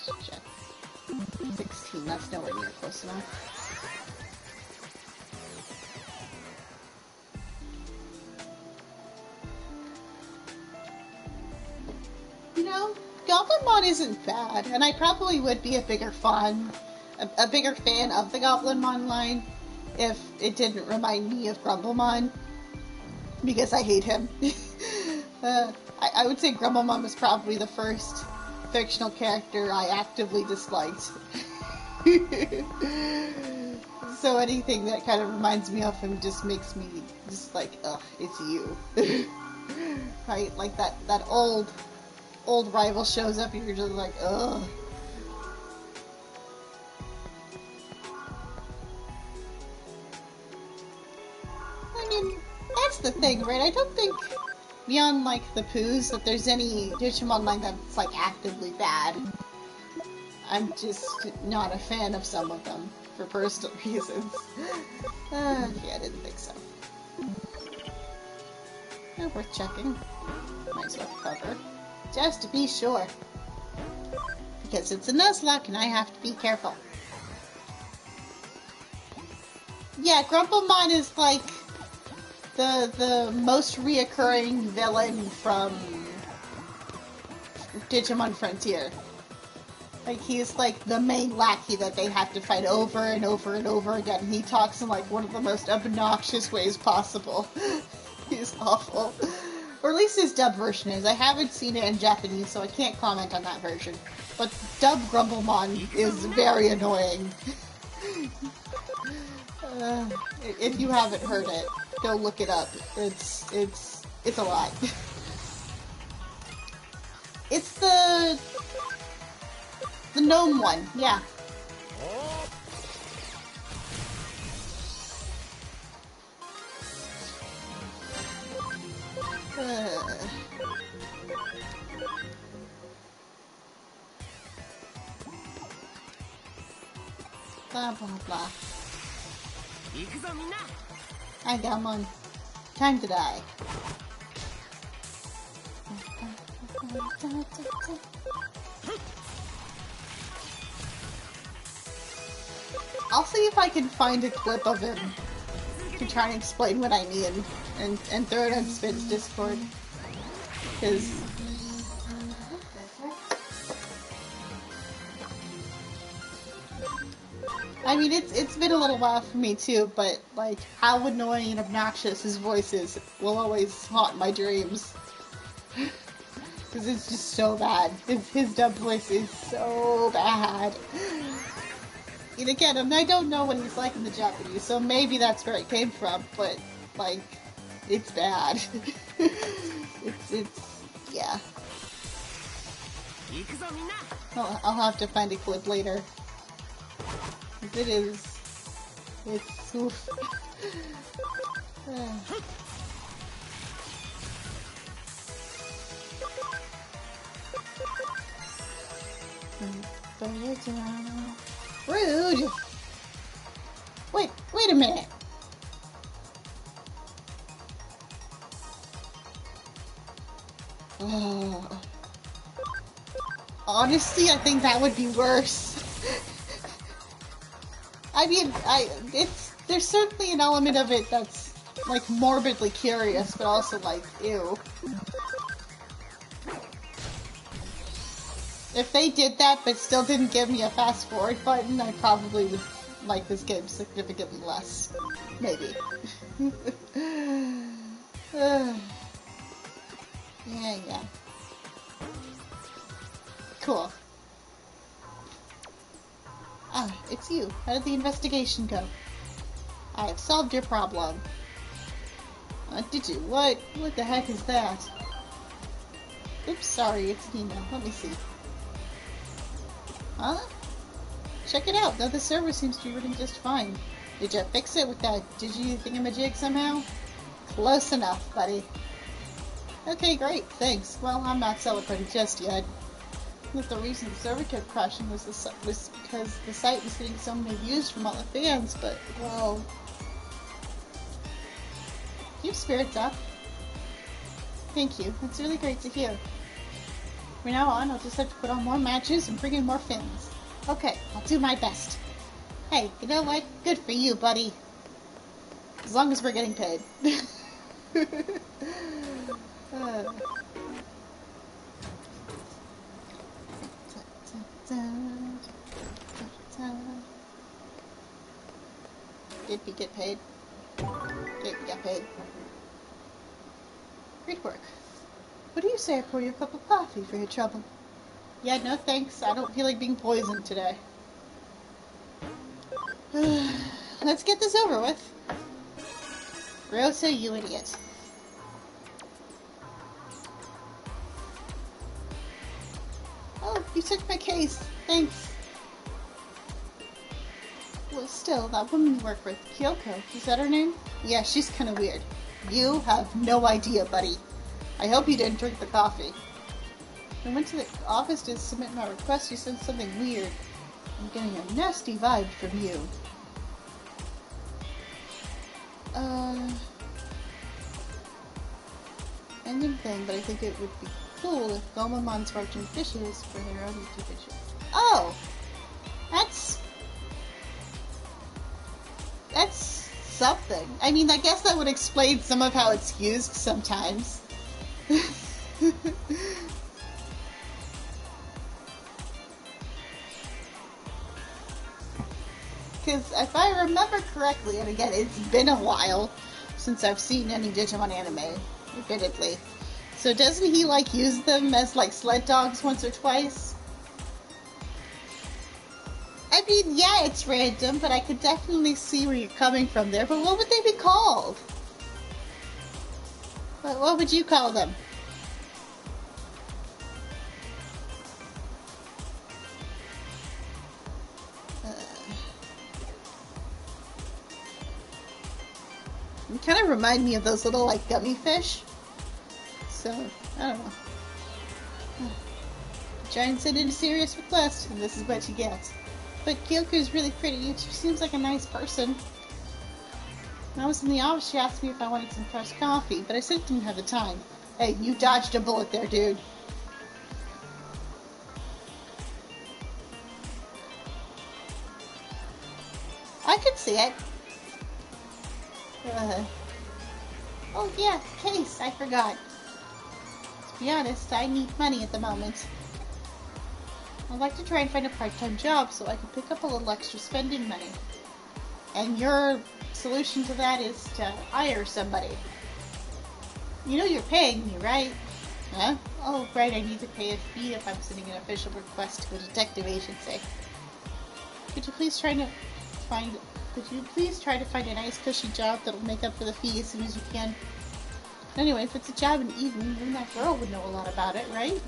Let's check. 16, that's nowhere near close enough. You know, Goblinmon isn't bad, and I probably would be a bigger fan of the Goblinmon line if it didn't remind me of Grumblemon, because I hate him. I would say Grumblemon was probably the first fictional character I actively disliked. So anything that kind of reminds me of him just makes me just like, ugh, it's you. Right? Like that old rival shows up and you're just like, ugh. I mean, that's the thing, right? I don't think, beyond like the Poos, that there's any Digimon line that's like actively bad. I'm just not a fan of some of them, for personal reasons. Yeah, I didn't think so. Worth checking. Might as well cover. Just to be sure. Because it's a Nuzlocke and I have to be careful. Yeah, Grumblemon is like the most reoccurring villain from Digimon Frontier. Like, he's like the main lackey that they have to fight over and over and over again. He talks in like one of the most obnoxious ways possible. He's awful. Or at least his dub version is. I haven't seen it in Japanese, so I can't comment on that version. But dub Grumblemon is very annoying. If you haven't heard it, go look it up. It's a lot. It's the gnome one, yeah. Blah, blah, blah. I got one. Time to die. I'll see if I can find a clip of him to try and explain what I mean and throw it on Spin's Discord. Because I mean, it's been a little while for me too, but like how annoying and obnoxious his voice is will always haunt my dreams. Because it's just so bad. His dub voice is so bad. And again, I don't know what he's like in the Japanese, so maybe that's where it came from, but like, it's bad. it's yeah. I'll have to find a clip later. It's oof. Rude! Wait a minute. Honestly, I think that would be worse. I mean, there's certainly an element of it that's, like, morbidly curious, but also, like, ew. If they did that, but still didn't give me a fast-forward button, I probably would like this game significantly less. Maybe. Yeah. Cool. Ah, it's you. How did the investigation go? I have solved your problem. Did you? What the heck is that? Oops, sorry, it's an email. Let me see. Huh? Check it out. Now the server seems to be running just fine. Did you fix it with that digi-thingamajig somehow? Close enough, buddy. Okay, great. Thanks. Well, I'm not celebrating just yet. The reason the server kept crashing was because the site was getting so many views from all the fans, but, well... Keep spirits up. Thank you. It's really great to hear. From now on, I'll just have to put on more matches and bring in more fans. Okay, I'll do my best. Hey, you know what? Good for you, buddy. As long as we're getting paid. Did we get paid? Yeah, we got paid. Great work. What do you say I pour you a cup of coffee for your trouble? Yeah, no thanks. I don't feel like being poisoned today. Let's get this over with. Rosa, you idiot. Oh, you took my case. Thanks. Well, still, that woman you work with, Kyoko, is that her name? Yeah, she's kind of weird. You have no idea, buddy. I hope you didn't drink the coffee. I went to the office to submit my request. You said something weird. I'm getting a nasty vibe from you. Random thing, but I think it would be cool if Gomamon sparked fishes for their own division. Oh! That's something. I mean, I guess that would explain some of how it's used sometimes. Because if I remember correctly, and again, it's been a while since I've seen any Digimon anime, admittedly. So doesn't he, like, use them as, like, sled dogs once or twice? I mean, yeah, it's random, but I could definitely see where you're coming from there. But what would they be called? What would you call them? You kind of remind me of those little, like, gummy fish. So, I don't know. Try and send in a serious request, and this is what you get. but Kyoko's really pretty. She seems like a nice person. When I was in the office, she asked me if I wanted some fresh coffee, but I said I didn't have the time. Hey, you dodged a bullet there, dude. I could see it. Oh yeah, case, I forgot. To be honest, I need money at the moment. I'd like to try and find a part-time job so I can pick up a little extra spending money. And your solution to that is to hire somebody. You know you're paying me, right? Huh? Oh, right, I need to pay a fee if I'm sending an official request to a detective agency. Could you please try to find a nice cushy job that'll make up for the fee as soon as you can? Anyway, if it's a job in Eden, then that girl would know a lot about it, right?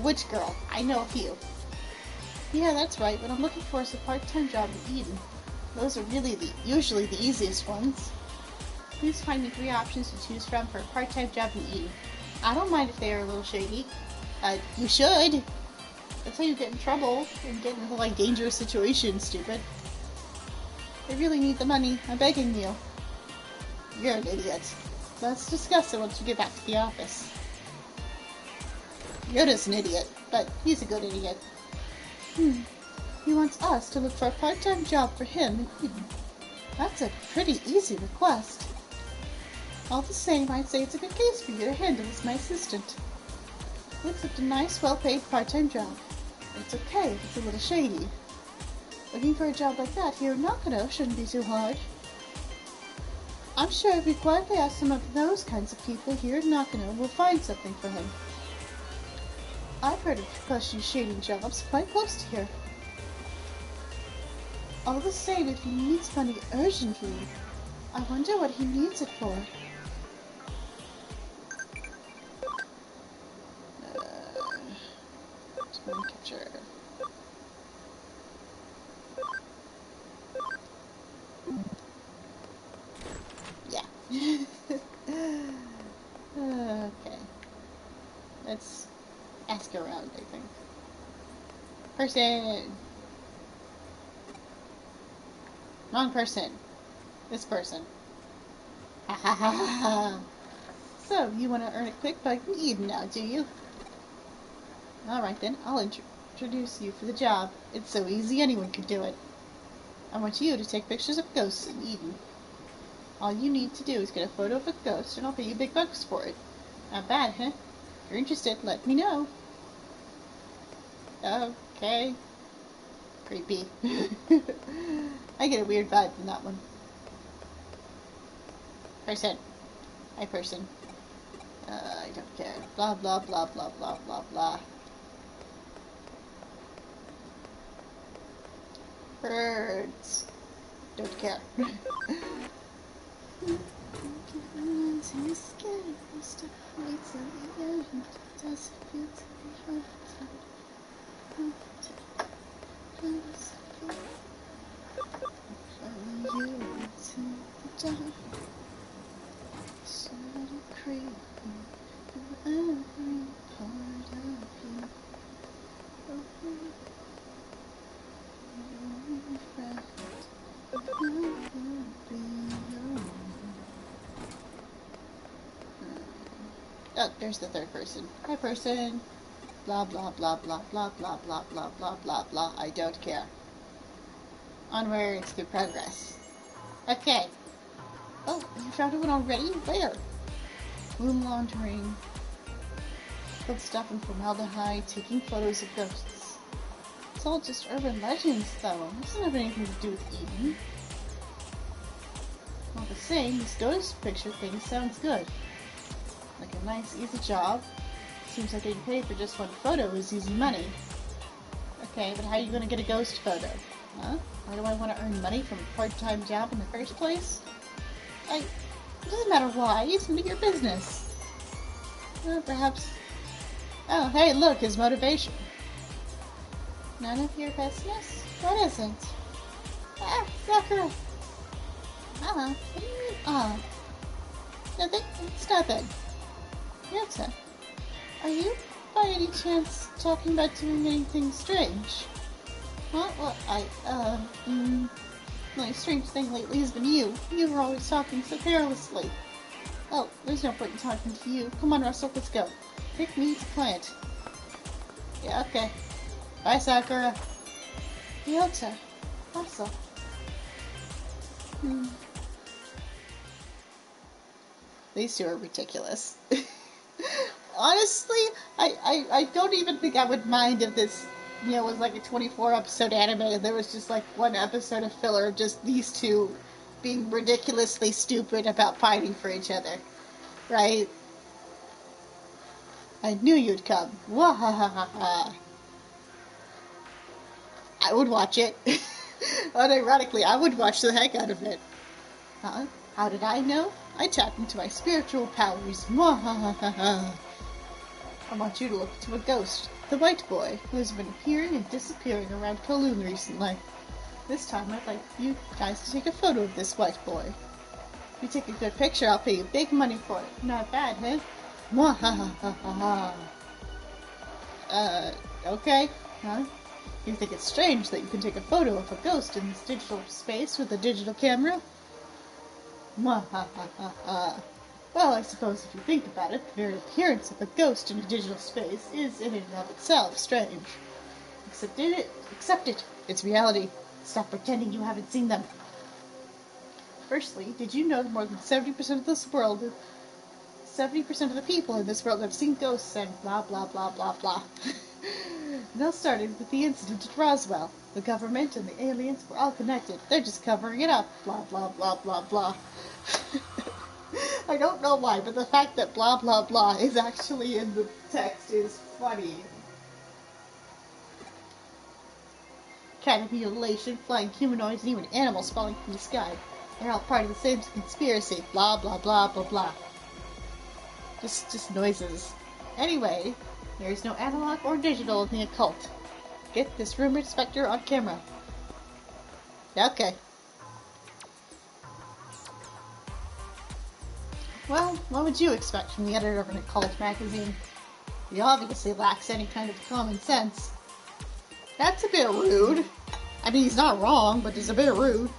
Which girl? I know a few. Yeah, that's right. What I'm looking for is a part-time job in Eden. Those are usually the easiest ones. Please find me 3 options to choose from for a part-time job in Eden. I don't mind if they are a little shady. You should. That's how you get in trouble and get into, like, dangerous situations, stupid. I really need the money. I'm begging you. You're an idiot. Let's discuss it once we get back to the office. Yoda's an idiot, but he's a good idiot. He wants us to look for a part-time job for him in Eden. That's a pretty easy request. All the same, I'd say it's a good case for you to handle as my assistant. Looks like a nice, well-paid part-time job. It's okay if it's a little shady. Looking for a job like that here in Nakano shouldn't be too hard. I'm sure if we quietly ask some of those kinds of people here in Nakano, we'll find something for him. I've heard of cushy shady jobs quite close to here. All the same, if he needs money urgently, I wonder what he needs it for. Capture. Yeah. Okay. Let's ask around, I think. Person! Wrong person. This person. Ha ha ha ha ha. So, you want to earn a quick buck in Eden now, do you? Alright then, I'll introduce you for the job. It's so easy, anyone can do it. I want you to take pictures of ghosts in Eden. All you need to do is get a photo of a ghost and I'll pay you big bucks for it. Not bad, huh? If you're interested, let me know. Okay. Creepy. I get a weird vibe from that one. Person. Hi, person. I don't care. Blah, blah, blah, blah, blah, blah, blah. Birds. Don't care. Oh, there's the third person. Hi, person. Blah, blah, blah, blah, blah, blah, blah, blah, blah, blah, blah. I don't care. Onwards through progress. Okay. Oh, you found one already? Where? Room laundering. Good stuff in formaldehyde, taking photos of ghosts. It's all just urban legends, though. It doesn't have anything to do with Eden. All the same, this ghost picture thing sounds good. Like a nice, easy job. Seems like getting paid for just one photo is easy money. Okay, but how are you going to get a ghost photo? Huh? Why do I want to earn money from a part-time job in the first place? It doesn't matter why, it's none of your business. Perhaps... Oh, hey, look, his motivation. None of your business? What isn't? Ah, sucker! What do you mean, Nothing? It's nothing. Yota, are you, by any chance, talking about doing anything strange? Well, the only strange thing lately has been you. You were always talking so carelessly. Oh, there's no point in talking to you. Come on, Russell, let's go. Take me to plant. Yeah, okay. Bye, Sakura. Ryota. Russell. These two are ridiculous. Honestly, I don't even think I would mind if this, was like a 24 episode anime and there was just like one episode of filler of just these two being ridiculously stupid about fighting for each other. Right? I knew you'd come. Wahahaha. I would watch it. Unironically, I would watch the heck out of it. Huh? How did I know? I tapped into my spiritual powers. Wahahaha. I want you to look into a ghost, the white boy, who has been appearing and disappearing around Kowloon recently. This time I'd like you guys to take a photo of this white boy. If you take a good picture, I'll pay you big money for it. Not bad, huh? Mwahahaha. Okay. Huh? You think it's strange that you can take a photo of a ghost in this digital space with a digital camera? Mwahahaha. Well, I suppose if you think about it, the very appearance of a ghost in a digital space is in and of itself strange. Accept it. It's reality. Stop pretending you haven't seen them. Firstly, did you know that more than 70% of this world, 70% of the people in this world have seen ghosts and blah blah blah blah blah. It all started with the incident at Roswell. The government and the aliens were all connected. They're just covering it up. Blah blah blah blah blah. I don't know why, but the fact that blah blah blah is actually in the text is funny. Cat mutilation, flying humanoids, and even animals falling from the sky. They're all part of the same conspiracy. Blah blah blah blah blah. Just noises. Anyway, there is no analog or digital in the occult. Get this rumored specter on camera. Okay. Well, what would you expect from the editor of an occult magazine? He obviously lacks any kind of common sense. That's a bit rude. I mean, he's not wrong, but he's a bit rude.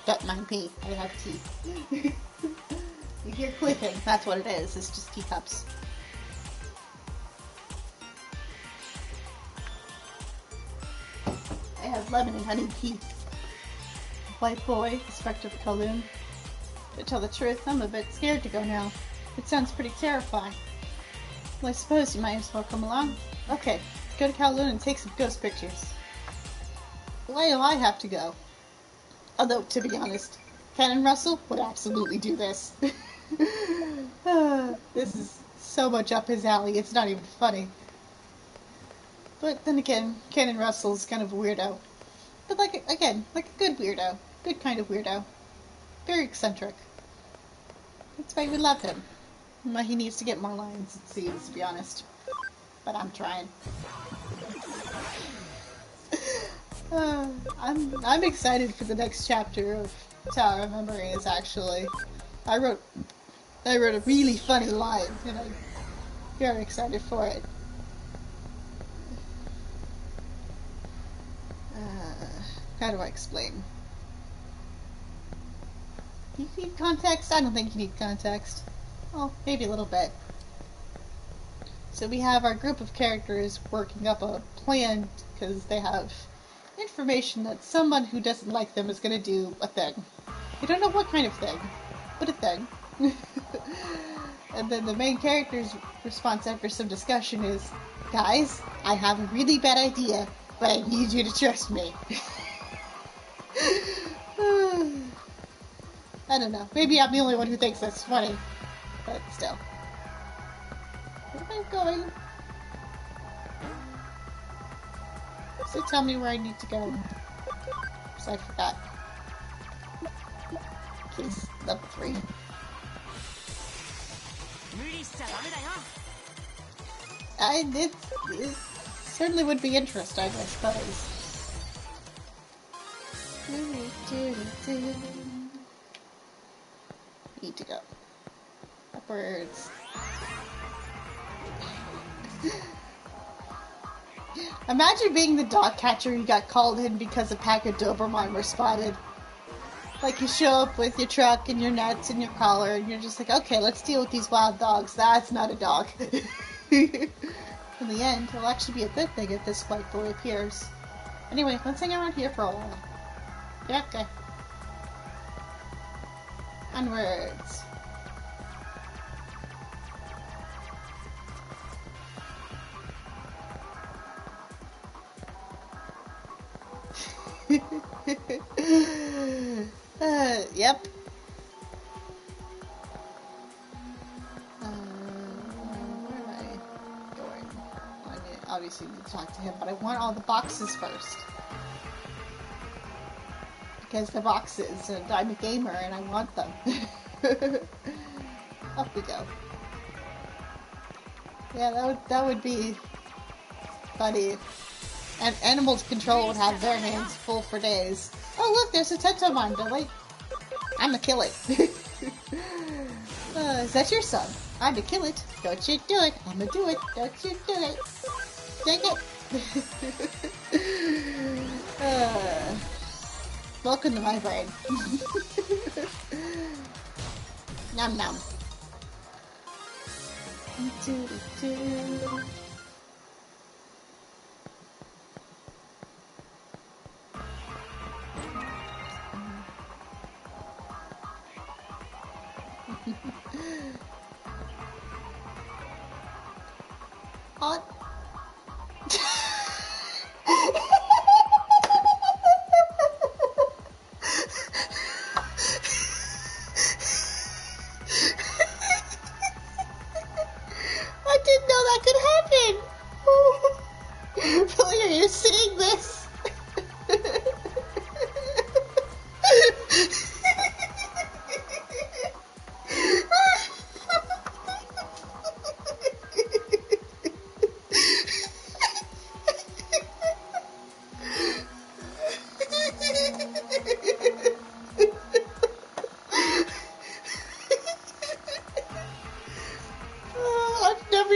Don't mind me, I have tea. You hear clicking, that's what it is. It's just teacups. I have lemon and honey tea. White boy, the spectre of Kowloon. To tell the truth, I'm a bit scared to go now. It sounds pretty terrifying. Well, I suppose you might as well come along. Okay, let's go to Kowloon and take some ghost pictures. Why do I have to go? Although, to be honest, Ken and Russell would absolutely do this. This is so much up his alley, it's not even funny. But then again, Ken and Russell's kind of a weirdo. But like a good weirdo. Good kind of weirdo. Very eccentric. That's why we love him. Well, he needs to get more lines and scenes, to be honest. But I'm trying. I'm excited for the next chapter of Tower of Memories, actually. I wrote a really funny line, and I'm very excited for it. How do I explain? Do you need context? I don't think you need context. Well, maybe a little bit. So we have our group of characters working up a plan because they have information that someone who doesn't like them is going to do a thing. We don't know what kind of thing, but a thing. And then the main character's response after some discussion is, guys, I have a really bad idea, but I need you to trust me. I don't know. Maybe I'm the only one who thinks that's funny. But still. Where am I going? So tell me where I need to go. Because I forgot. Please, level 3. It certainly would be interesting, I suppose. Need to go. Upwards. Imagine being the dog catcher who got called in because a pack of Doberman were spotted. Like, you show up with your truck and your nets and your collar, and you're just like, okay, let's deal with these wild dogs. That's not a dog. In the end, it'll actually be a good thing if this white boy appears. Anyway, let's hang around here for a while. Yeah, okay. Onwards. Yep. Where am I going? Well, I obviously need to talk to him, but I want all the boxes first. Because they're boxes, and I'm a gamer, and I want them. Up we go. Yeah, that would be funny. And Animal Control would have their hands full for days. Oh look, there's a Tentomon, Billy. I'ma kill it. Is that your son? I'ma kill it. Don't you do it. I'ma do it. Don't you do it. Take it. Welcome to my brain. Nom nom. Hot. I didn't know that could happen. Billy, are you seeing this?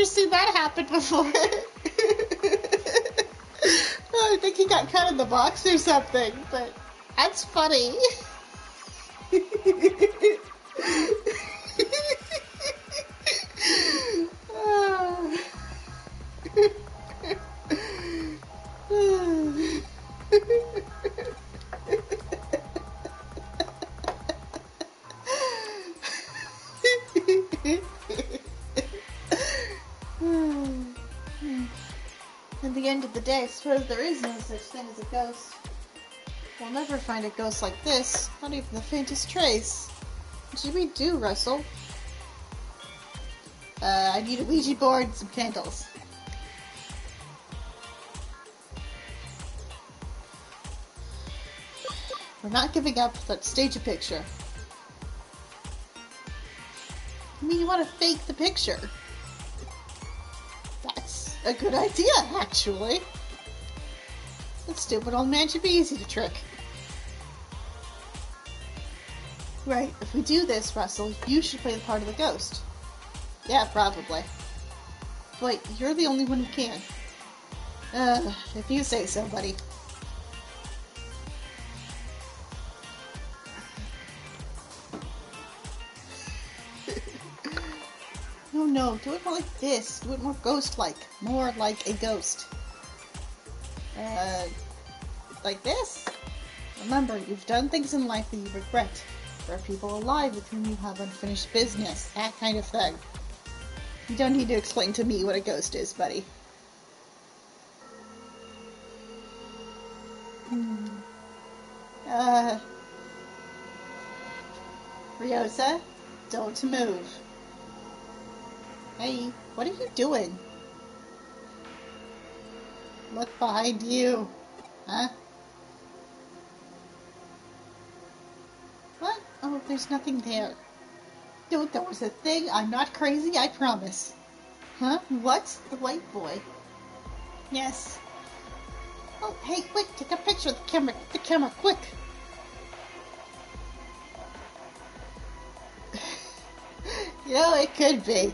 Seen that happen before. I think he got cut in the box or something, but that's funny. At the end of the day, I suppose there is no such thing as a ghost. We'll never find a ghost like this, not even the faintest trace. What should we do, Russell? I need a Ouija board and some candles. We're not giving up. Let's stage a picture. I mean, you want to fake the picture. That's a good idea, actually. That stupid old man should be easy to trick. Right, if we do this, Russell, you should play the part of the ghost. Yeah, probably. But you're the only one who can. If you say so, buddy. No, do it more like this. Do it more ghost-like. More like a ghost. Like this? Remember, you've done things in life that you regret. There are people alive with whom you have unfinished business. That kind of thing. You don't need to explain to me what a ghost is, buddy. Ryosa, don't move. Hey, what are you doing? Look behind you. Huh? What? Oh, there's nothing there. Dude, there was a thing. I'm not crazy, I promise. Huh? What? The white boy. Yes. Oh, hey, quick, take a picture of the camera. Get the camera, quick. You know, it could be.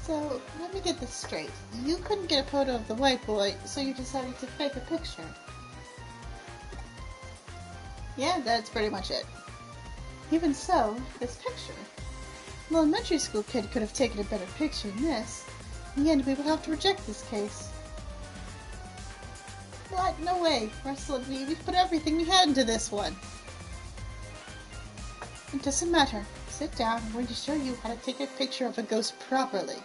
So, let me get this straight. You couldn't get a photo of the white boy, so you decided to fake a picture. Yeah, that's pretty much it. Even so, this picture. An elementary school kid could have taken a better picture than this. In the end, we will have to reject this case. What? No way. Russell and me, we've put everything we had into this one. It doesn't matter. Sit down. I'm going to show you how to take a picture of a ghost properly.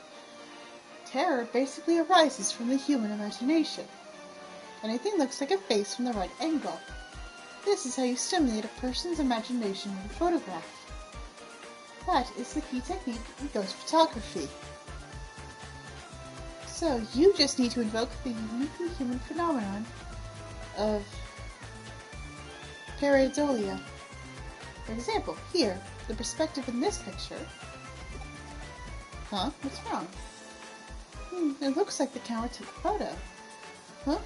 Terror basically arises from the human imagination. Anything looks like a face from the right angle. This is how you stimulate a person's imagination with a photograph. That is the key technique in ghost photography. So, you just need to invoke the uniquely human phenomenon of pareidolia. For example, here, the perspective in this picture... Huh? What's wrong? It looks like the camera took a photo. Huh?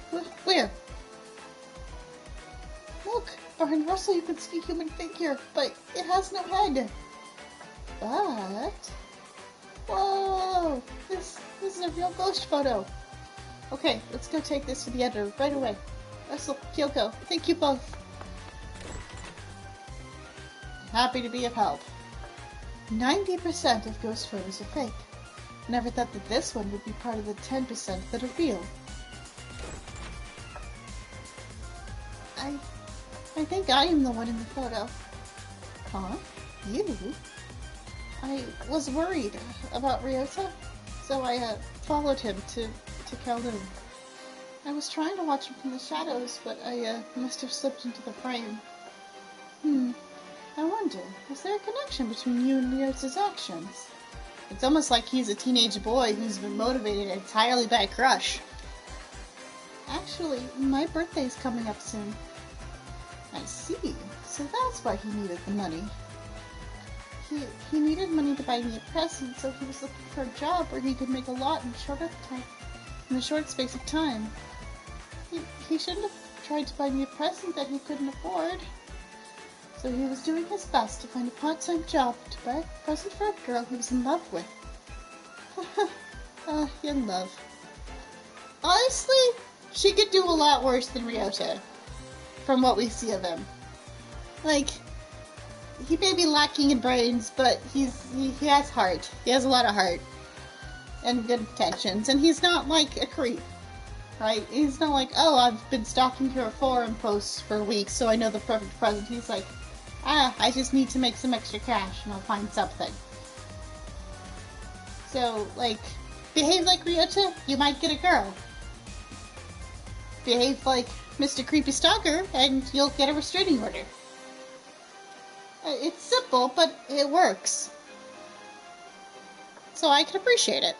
Where? Look! Behind Russell you can see a human figure, but it has no head. But... Whoa! This is a real ghost photo. Okay, let's go take this to the editor right away. Russell, Kyoko, thank you both. Happy to be of help. 90% of ghost photos are fake. Never thought that this one would be part of the 10% that are real. I think I am the one in the photo. Huh? You? I was worried about Ryota, so I followed him to Kowloon. I was trying to watch him from the shadows, but I must have slipped into the frame. I wonder, is there a connection between you and Ryota's actions? It's almost like he's a teenage boy who's been motivated entirely by a crush. Actually, my birthday's coming up soon. I see. So that's why he needed the money. He needed money to buy me a present, so he was looking for a job where he could make a lot in a short space of time. He shouldn't have tried to buy me a present that he couldn't afford. So he was doing his best to find a part-time job to buy a present for a girl he was in love with. In love. Honestly, she could do a lot worse than Ryota, from what we see of him. Like, he may be lacking in brains, but he has heart. He has a lot of heart. And good intentions. And he's not like a creep. Right? He's not like, oh, I've been stalking her forum posts for weeks, so I know the perfect present. He's like, I just need to make some extra cash and I'll find something. So, like, behave like Ryota, you might get a girl. Behave like Mr. Creepy Stalker, and you'll get a restraining order. It's simple, but it works. So I can appreciate it.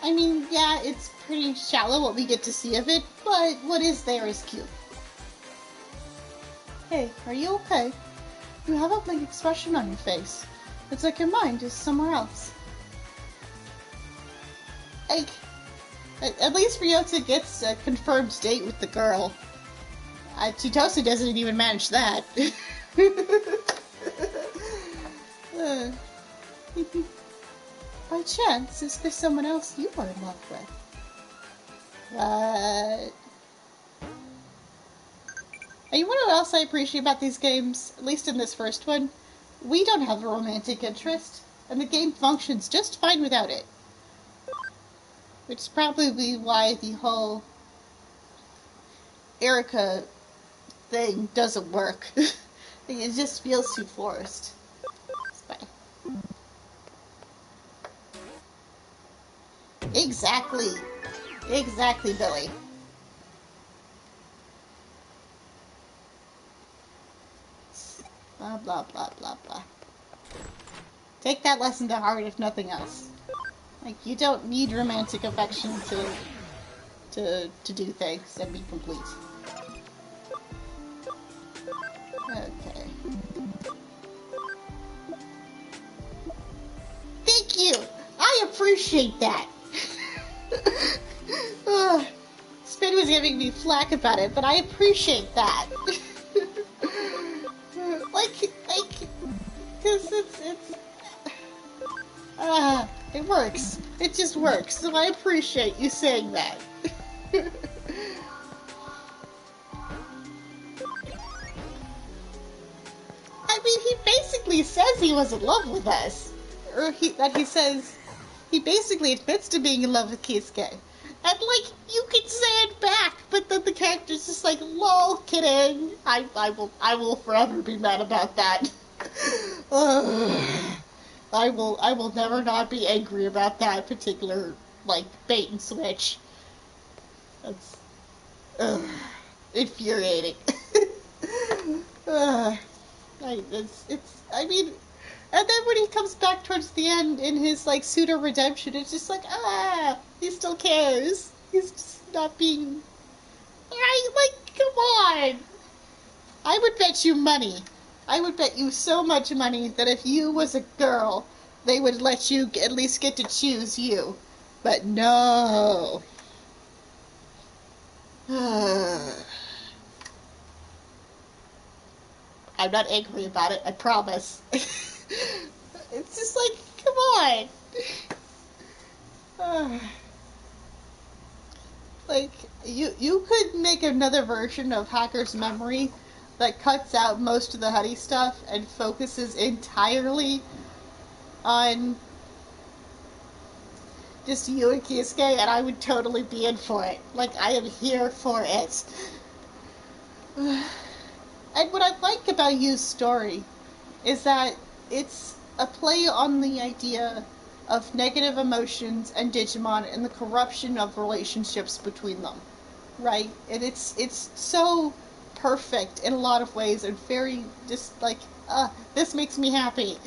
I mean, yeah, it's pretty shallow what we get to see of it, but what is there is cute. Hey, are you okay? You have a blank expression on your face. It's like your mind is somewhere else. Like, at least Ryota gets a confirmed date with the girl. Chitose doesn't even manage that. By chance, is there someone else you are in love with? What? And you know what else I appreciate about these games? At least in this first one? We don't have a romantic interest, and the game functions just fine without it. Which is probably why the whole Erica thing doesn't work. It just feels too forced. Bye. Exactly. Exactly, Billy. Blah, blah, blah, blah, blah. Take that lesson to heart, if nothing else. Like, you don't need romantic affection to do things and be complete. Okay. Thank you! I appreciate that! giving me flack about it, but I appreciate that. Cause it works. It just works, so I appreciate you saying that. I mean, he basically says he was in love with us. Or he basically admits to being in love with Kisuke. And, like, you can say it back, but then the character's just like, lol, kidding. I will forever be mad about that. I will never not be angry about that particular, like, bait and switch. That's, infuriating. I mean, and then when he comes back towards the end in his, like, pseudo redemption, it's just like, he still cares. He's just not being, come on. I would bet you money. I would bet you so much money that if you was a girl, they would let you at least get to choose you. But no. I'm not angry about it, I promise. It's just like, come on. Like, you could make another version of Hacker's Memory that cuts out most of the Honey stuff and focuses entirely on just you and Kisuke, and I would totally be in for it. Like, I am here for it. And what I like about Yu's story is that it's a play on the idea of negative emotions and Digimon and the corruption of relationships between them, right? And it's so perfect in a lot of ways and very just like, this makes me happy.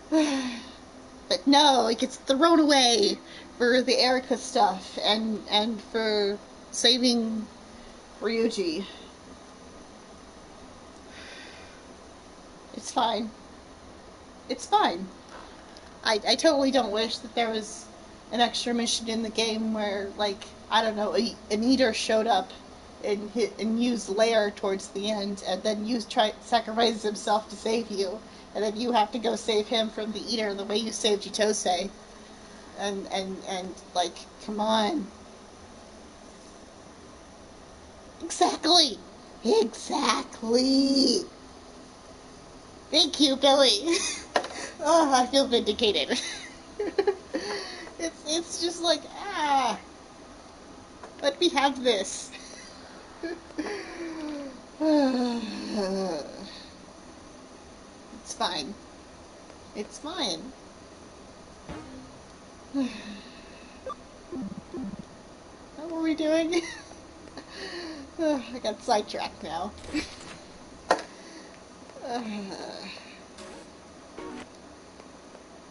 But no, it gets thrown away for the Erika stuff and for saving Ryuji. It's fine. It's fine. I totally don't wish that there was an extra mission in the game where, like, I don't know, an eater showed up and used lair towards the end, and then sacrifices himself to save you, and then you have to go save him from the eater the way you saved Chitose. And like, come on. Exactly. Thank you, Billy. Oh, I feel vindicated. It's just like, let me have this. It's fine. It's fine. What were we doing? I got sidetracked now.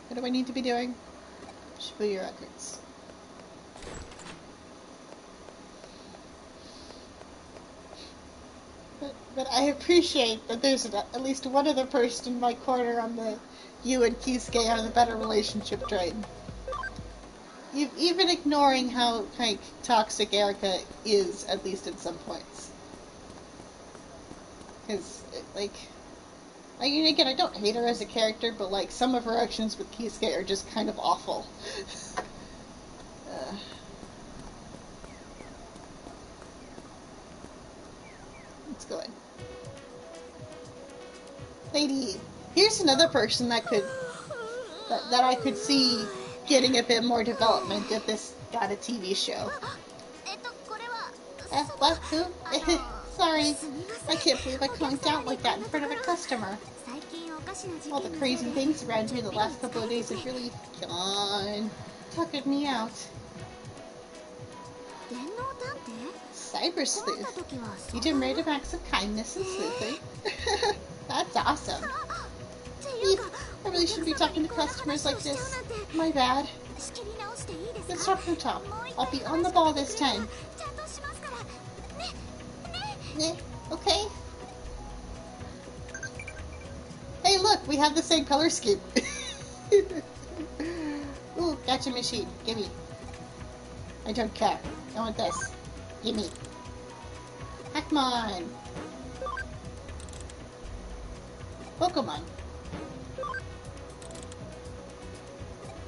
What do I need to be doing? Shibuya records. But I appreciate that there's at least one other person in my corner on the you and Kisuke are the better relationship train. Even ignoring how, like, toxic Erika is, at least at some points. Because, like, I mean, again, I don't hate her as a character, but, like, some of her actions with Kisuke are just kind of awful. Let's go in. Lady, here's another person that I could see getting a bit more development if this got a TV show. What? Who? Sorry, I can't believe I conked out like that in front of a customer. All the crazy things around here the last couple of days have really tuckered me out. Cyber Sleuth. You do random acts of kindness and sleuthing. That's awesome. I really shouldn't be talking to customers like this. My bad. Let's start from the top. I'll be on the ball this time. Okay. Hey, look, we have the same color scheme. Ooh, gotcha machine. Gimme. I don't care. I want this. Gimme. Darkmon! Pokemon.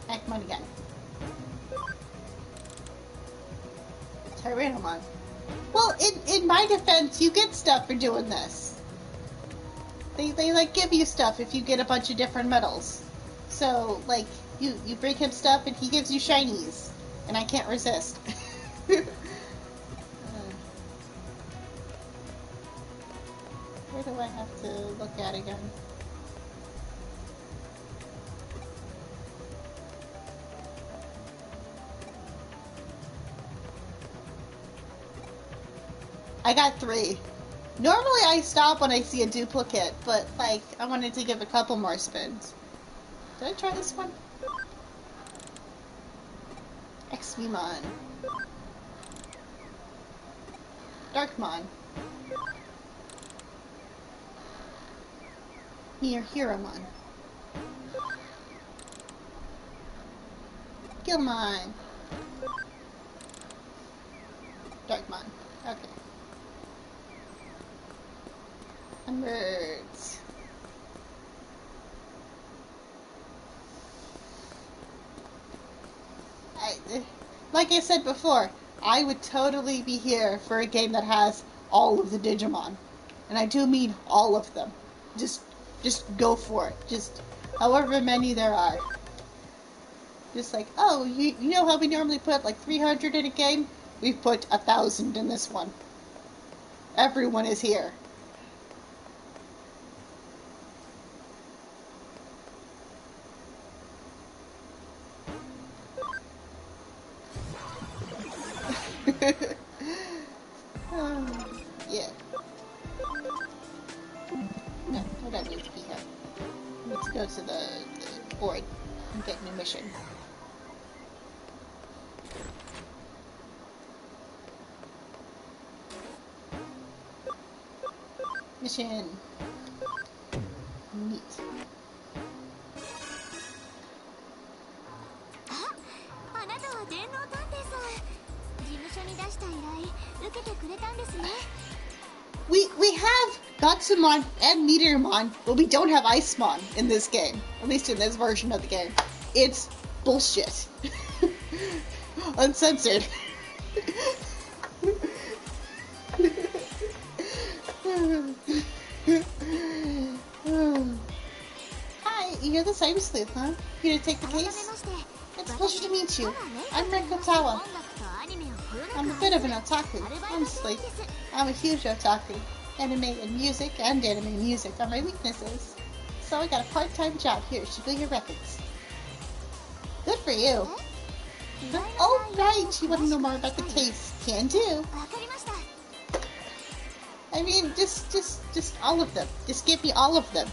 Darkmon again. Tyrannomon. Well, in my defense, you get stuff for doing this. They like give you stuff if you get a bunch of different medals. So like you bring him stuff and he gives you shinies, and I can't resist. Where do I have to look at again? I got 3. Normally I stop when I see a duplicate, but like I wanted to give a couple more spins. Did I try this one? Xvmon. Darkmon. Hiromon. Gilmon. Darkmon. Okay. Emerge. Like I said before, I would totally be here for a game that has all of the Digimon. And I do mean all of them. Just go for it. Just however many there are. Just like, oh, you know how we normally put like 300 in a game? We've put 1,000 in this one. Everyone is here. Yeah. No, I don't need to be here. I need to go to the board and get a new mission. Mission. Neat. We have Gatsumon and Meteormon, but we don't have Icemon in this game. At least in this version of the game. It's bullshit. Uncensored. Hi, you're the Cyber Sleuth, huh? Here to take the case? It's a pleasure to meet you. I'm Rekotawa. I'm a bit of an otaku, honestly. I'm a huge otaku. Anime and music are my weaknesses. So I got a part-time job here at Shibuya Records. Good for you. Oh, right, you want to know more about the case. Can do. I mean, just all of them. Just give me all of them.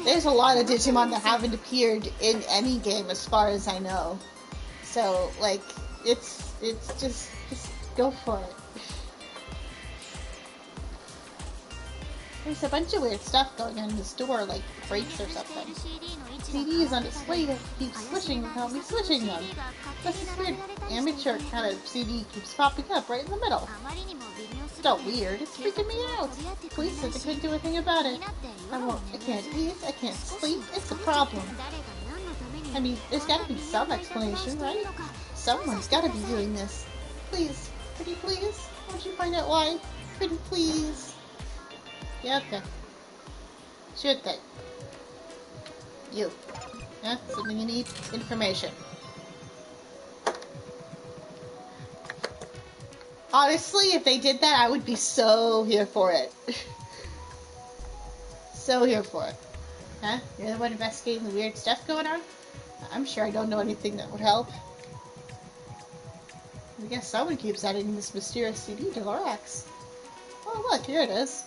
There's a lot of Digimon that haven't appeared in any game as far as I know. So, like, it's just go for it. There's a bunch of weird stuff going on in the store, like breaks or something. CDs on display that keep switching without me switching them. This is weird. Amateur kind of CD keeps popping up right in the middle. It's not weird. It's freaking me out. Police said they couldn't do anything about it. I can't eat. I can't sleep. It's a problem. I mean, there's got to be some explanation, right? Someone's got to be doing this. Please, pretty please. Won't you find out why? Pretty please. Yeah, okay. Sure thing. You. Yeah, something you need? Information. Honestly, if they did that, I would be so here for it. So here for it. Huh? You're the one investigating the weird stuff going on? I'm sure I don't know anything that would help. I guess someone keeps adding this mysterious CD to the racks. Oh, look, here it is.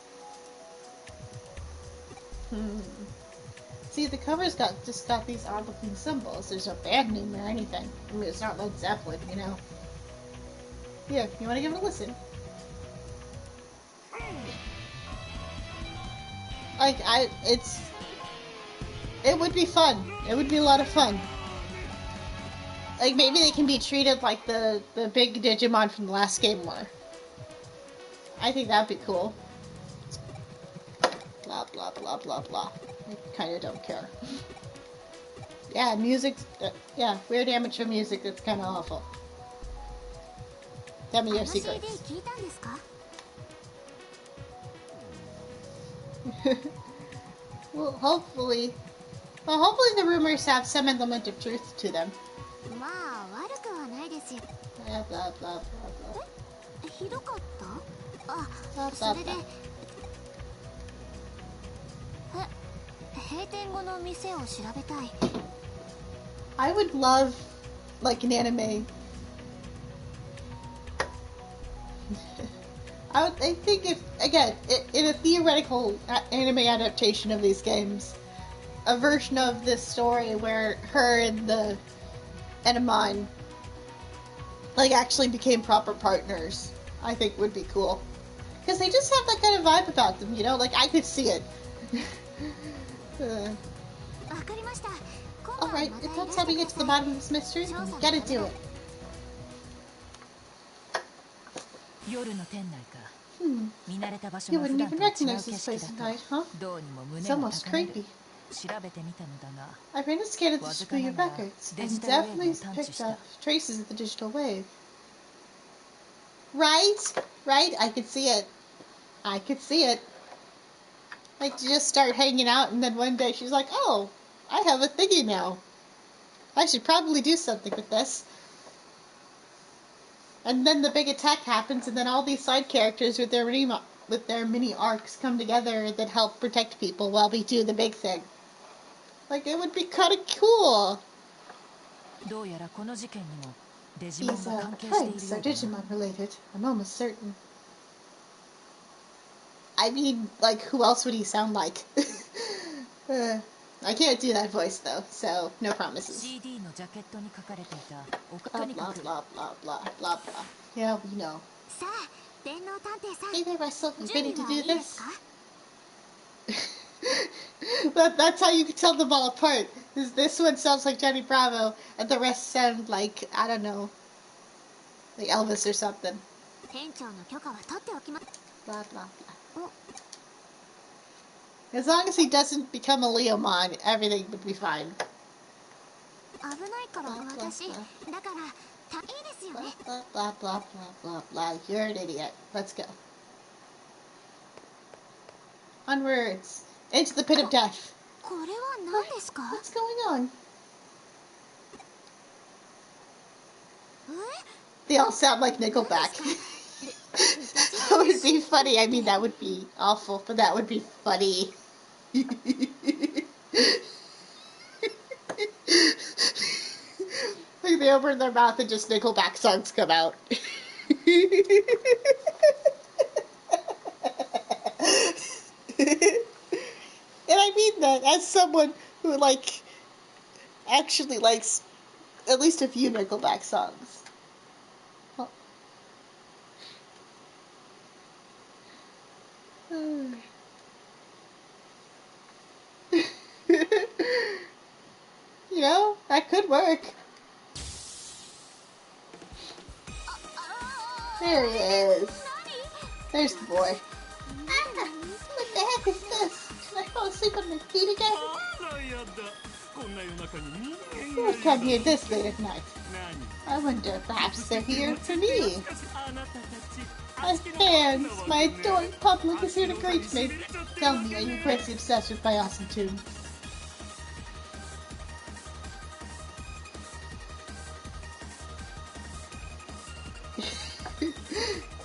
See, the cover's just got these odd-looking symbols. There's no band name or anything. I mean, it's not Led Zeppelin, you know. Here, you want to give it a listen? Like, it would be fun. It would be a lot of fun. Like, maybe they can be treated like the big Digimon from the last game were. I think that'd be cool. Blah, blah, blah, blah, blah. I kinda don't care. Yeah, music. Yeah, weird amateur music that's kinda awful. Tell me your secrets. Well, hopefully the rumors have some element of truth to them. Blah, blah, blah, blah, blah. Blah, blah, blah. I would love, like, an anime. I think if, again, in a theoretical anime adaptation of these games, a version of this story where her and the Enamon, like, actually became proper partners, I think would be cool. Because they just have that kind of vibe about them, you know? Like, I could see it. Alright, if that's how we get to the bottom of this mystery, we gotta do it. You wouldn't even recognize this place at night, huh? It's almost creepy. I've investigated the Shibuya records, and definitely picked up traces of the digital wave. Right? Right? I could see it. I could see it. Like, to just start hanging out, and then one day she's like, oh, I have a thingy now. I should probably do something with this. And then the big attack happens, and then all these side characters with their mini arcs come together that help protect people while we do the big thing. Like, it would be kind of cool. These pranks are Digimon related. I'm almost certain. I mean, like, who else would he sound like? I can't do that voice, though, so no promises. Blah, blah, blah, blah, blah, blah, blah. Yeah, we know. Hey there, Russell. You ready to do this? That's how you can tell them all apart. This one sounds like Johnny Bravo, and the rest sound like, I don't know, like Elvis or something. Blah, blah, blah. As long as he doesn't become a Leomon, everything would be fine. Blah, blah, blah, blah. Blah, blah, blah, blah, blah, blah. You're an idiot. Let's go. Onwards. Into the pit of death. What's going on? They all sound like Nickelback. That would be funny. I mean, that would be awful, but that would be funny. Like, they open their mouth and just Nickelback songs come out. And I mean that as someone who, like, actually likes at least a few Nickelback songs. You know, that could work. There he is. There's the boy. Ah, what the heck is this? Should I fall asleep on my feet again? Who would come here this late at night? I wonder, perhaps they're here for me. My fans, my adoring public is here to greet me. Tell me, are you crazy obsessed with my awesome tune?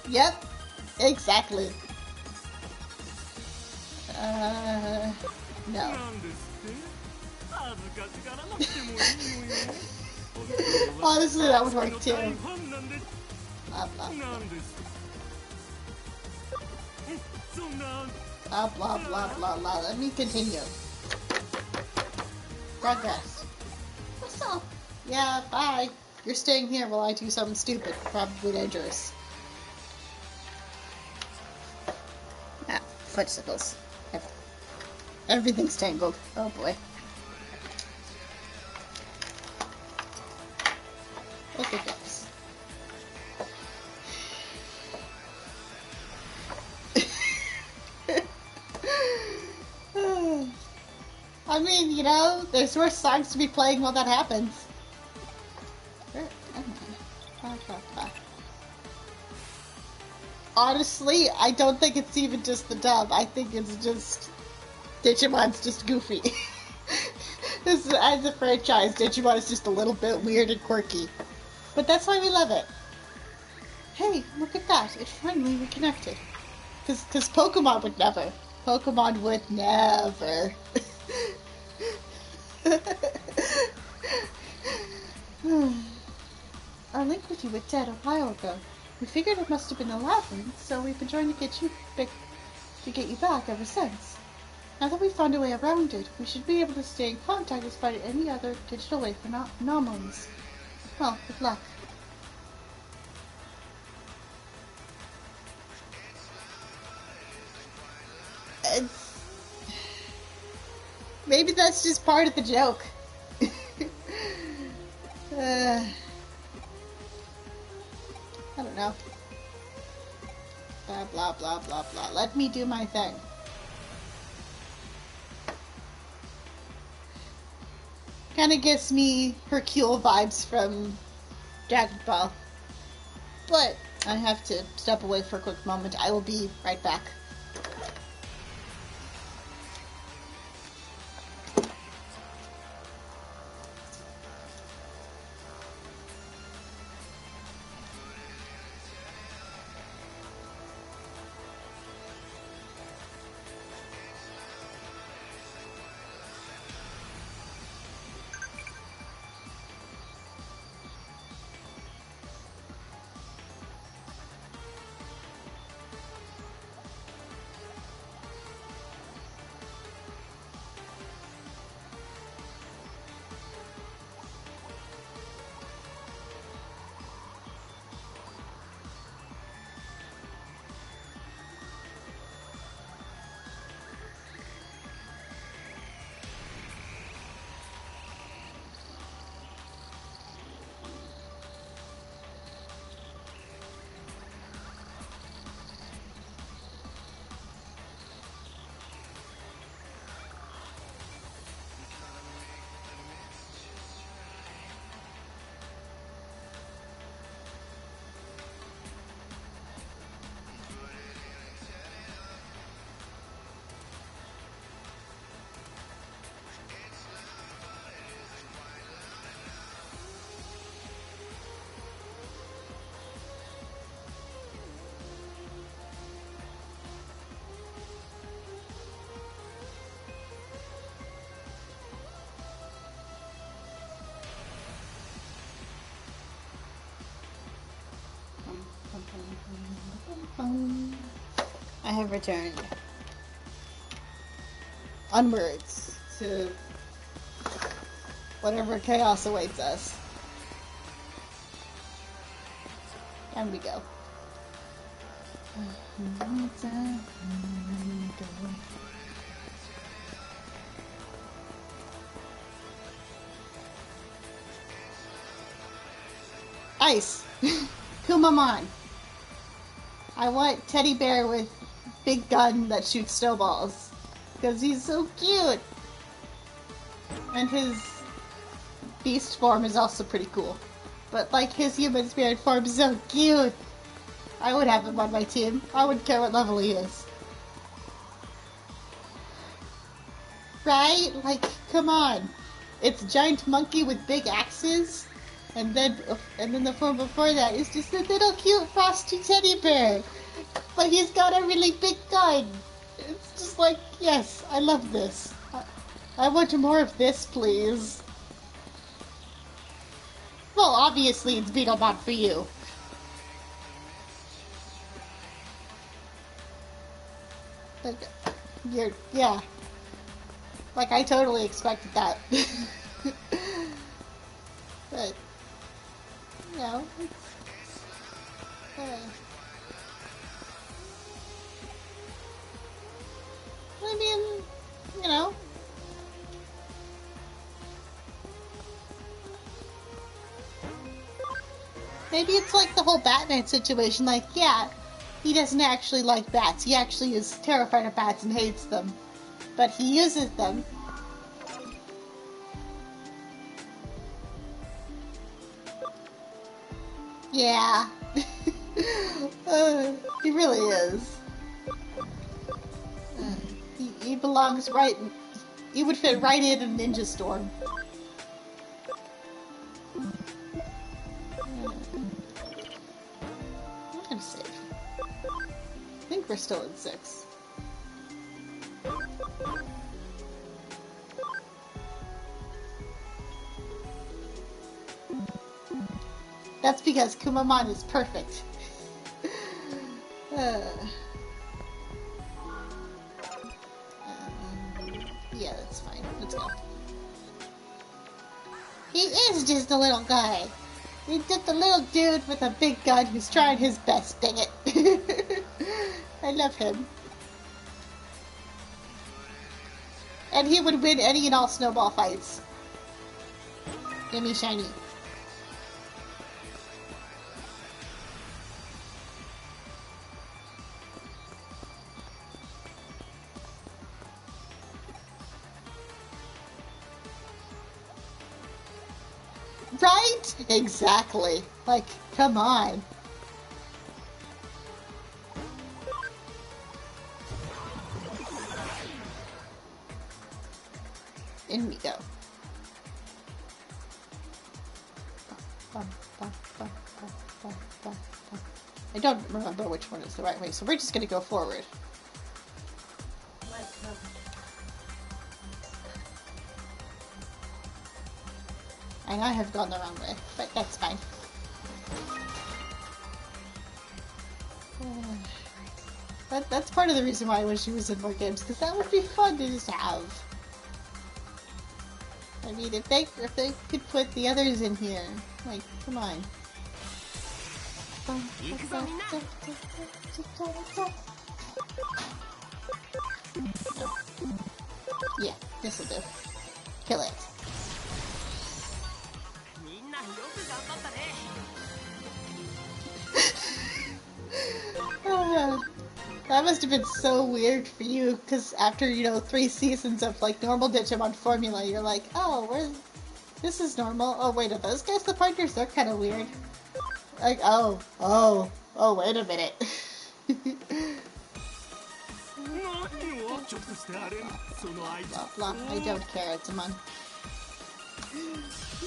Yep, exactly. No. Honestly, that would work too. Blah, blah, blah. Blah, blah, blah, blah, blah. Let me continue. Progress. What's up? Yeah, bye. You're staying here while I do something stupid, probably dangerous. Ah, fudgesicles. Everything's tangled. Oh boy. I mean, you know, there's worse songs to be playing while that happens. Honestly, I don't think it's even just the dub. I think it's just Digimon's just goofy. As a franchise, Digimon is just a little bit weird and quirky. But that's why we love it. Hey, look at that. It finally reconnected. Because Pokemon would never. Pokemon would never. Our link with you was dead a while ago. We figured it must have been a labyrinth, so we've been trying to get you back ever since. Now that we've found a way around it, we should be able to stay in contact despite any other digital way for anomalies. Well, good luck. Maybe that's just part of the joke. I don't know. Blah, blah, blah, blah, blah. Let me do my thing. Kind of gives me Hercule vibes from Dragon Ball. But I have to step away for a quick moment. I will be right back. I have returned. Onwards to whatever chaos awaits us. And we go. Ice! Kumamon! I want teddy bear with big gun that shoots snowballs. Because he's so cute! And his beast form is also pretty cool. But like his human spirit form is so cute! I would have him on my team. I wouldn't care what level he is. Right? Like, come on. It's a giant monkey with big axes. And then the form before that is just a little cute frosty teddy bear. But he's got a really big gun. It's just like, yes, I love this. I want more of this, please. Well, obviously it's Beetlemon for you. Like, yeah. Like, I totally expected that. But, you know, I mean, you know. Maybe it's like the whole Batman situation, like, yeah, he doesn't actually like bats. He actually is terrified of bats and hates them. But he uses them Yeah. He really is. He belongs right. He would fit right in a ninja storm. I'm gonna save. I think we're still at 6. That's because Kumamon is perfect. Yeah, that's fine. Let's go. He is just a little guy. He's just a little dude with a big gun who's trying his best, dang it. I love him. And he would win any and all snowball fights. Gimme shiny. Right? Exactly. Like, come on. In we go. I don't remember which one is the right way, so we're just gonna go forward. And I have gone the wrong way, but that's fine. That's part of the reason why I wish he was in more games, because that would be fun to just have. I mean, if they could put the others in here, like, come on. Yeah, this'll do. Kill it. That must have been so weird for you, because after, 3 seasons of, like, normal Digimon formula, you're like, oh, this is normal. Oh, wait, are those guys the partners? They're kind of weird. Like, oh, wait a minute. Blah, blah, I don't care, it's a month.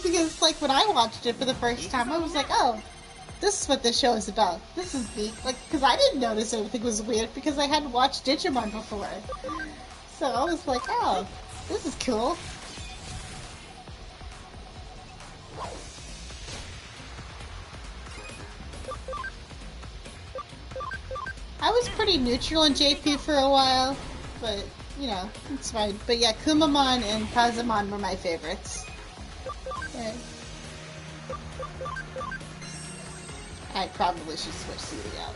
Because, like, when I watched it for the first time, I was like, oh, this is what this show is about. This is neat. Like, because I didn't notice anything was weird because I hadn't watched Digimon before. So I was like, oh, this is cool. I was pretty neutral in JP for a while, but, it's fine. But yeah, Kumamon and Kazamon were my favorites. Yeah. I probably should switch Sealy out.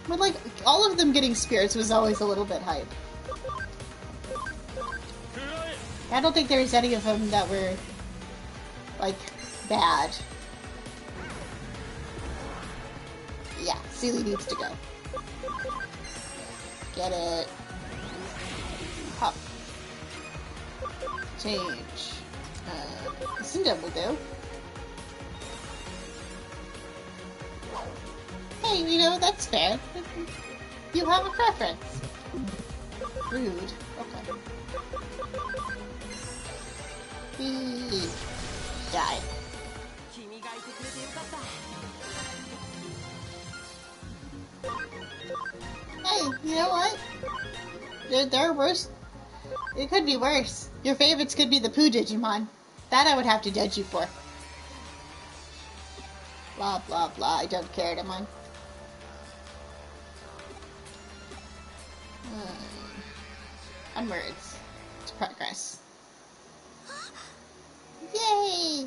But, like, all of them getting spirits was always a little bit hype. I don't think there was any of them that were, like, bad. Yeah, Sealy needs to go. Get it. Hop. Change. Cinder will do. Hey, that's fair. You have a preference. Rude. Okay. Die. Hey, you know what? They're worse. It could be worse. Your favorites could be the Pooh Digimon. That I would have to judge you for. Blah, blah, blah. I don't care, am I? Onwards. To progress. Yay!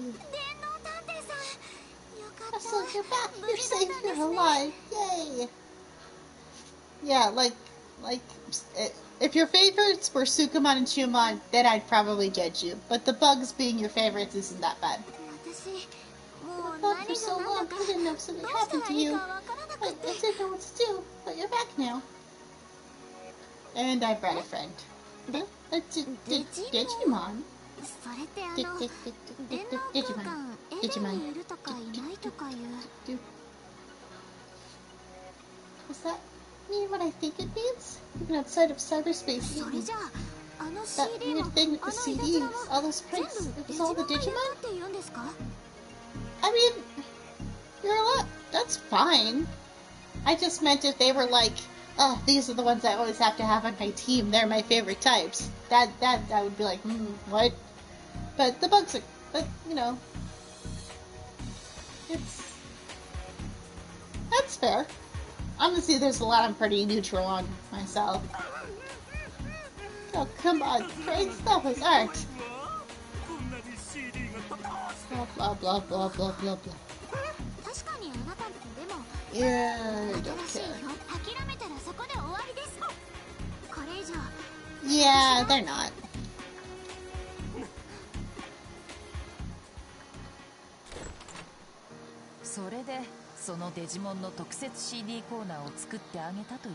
Russell, you're back! You're safe, you're alive! Yay! Yeah, like, if your favorites were Sukumon and Shumon, then I'd probably judge you. But the bugs being your favorites isn't that bad. I thought for so long I didn't know if something happened to you. I didn't know what to do, but you're back now. And I brought a friend. Digimon? Digimon. Digimon. Is that mean what I think it means? Even outside of cyberspace, that weird thing with the CDs, all those pranks, it was all the Digimon? I mean, you're a lot. That's fine. I just meant if they were like, oh, these are the ones I always have to have on my team. They're my favorite types. That I would be like, what? But the bugs are, but you know, that's fair. Honestly, there's a lot I'm pretty neutral on myself. Oh, come on, pranks, that was art. Blah, blah, blah, blah, blah, blah. Yeah, I don't care. Yeah, they're not.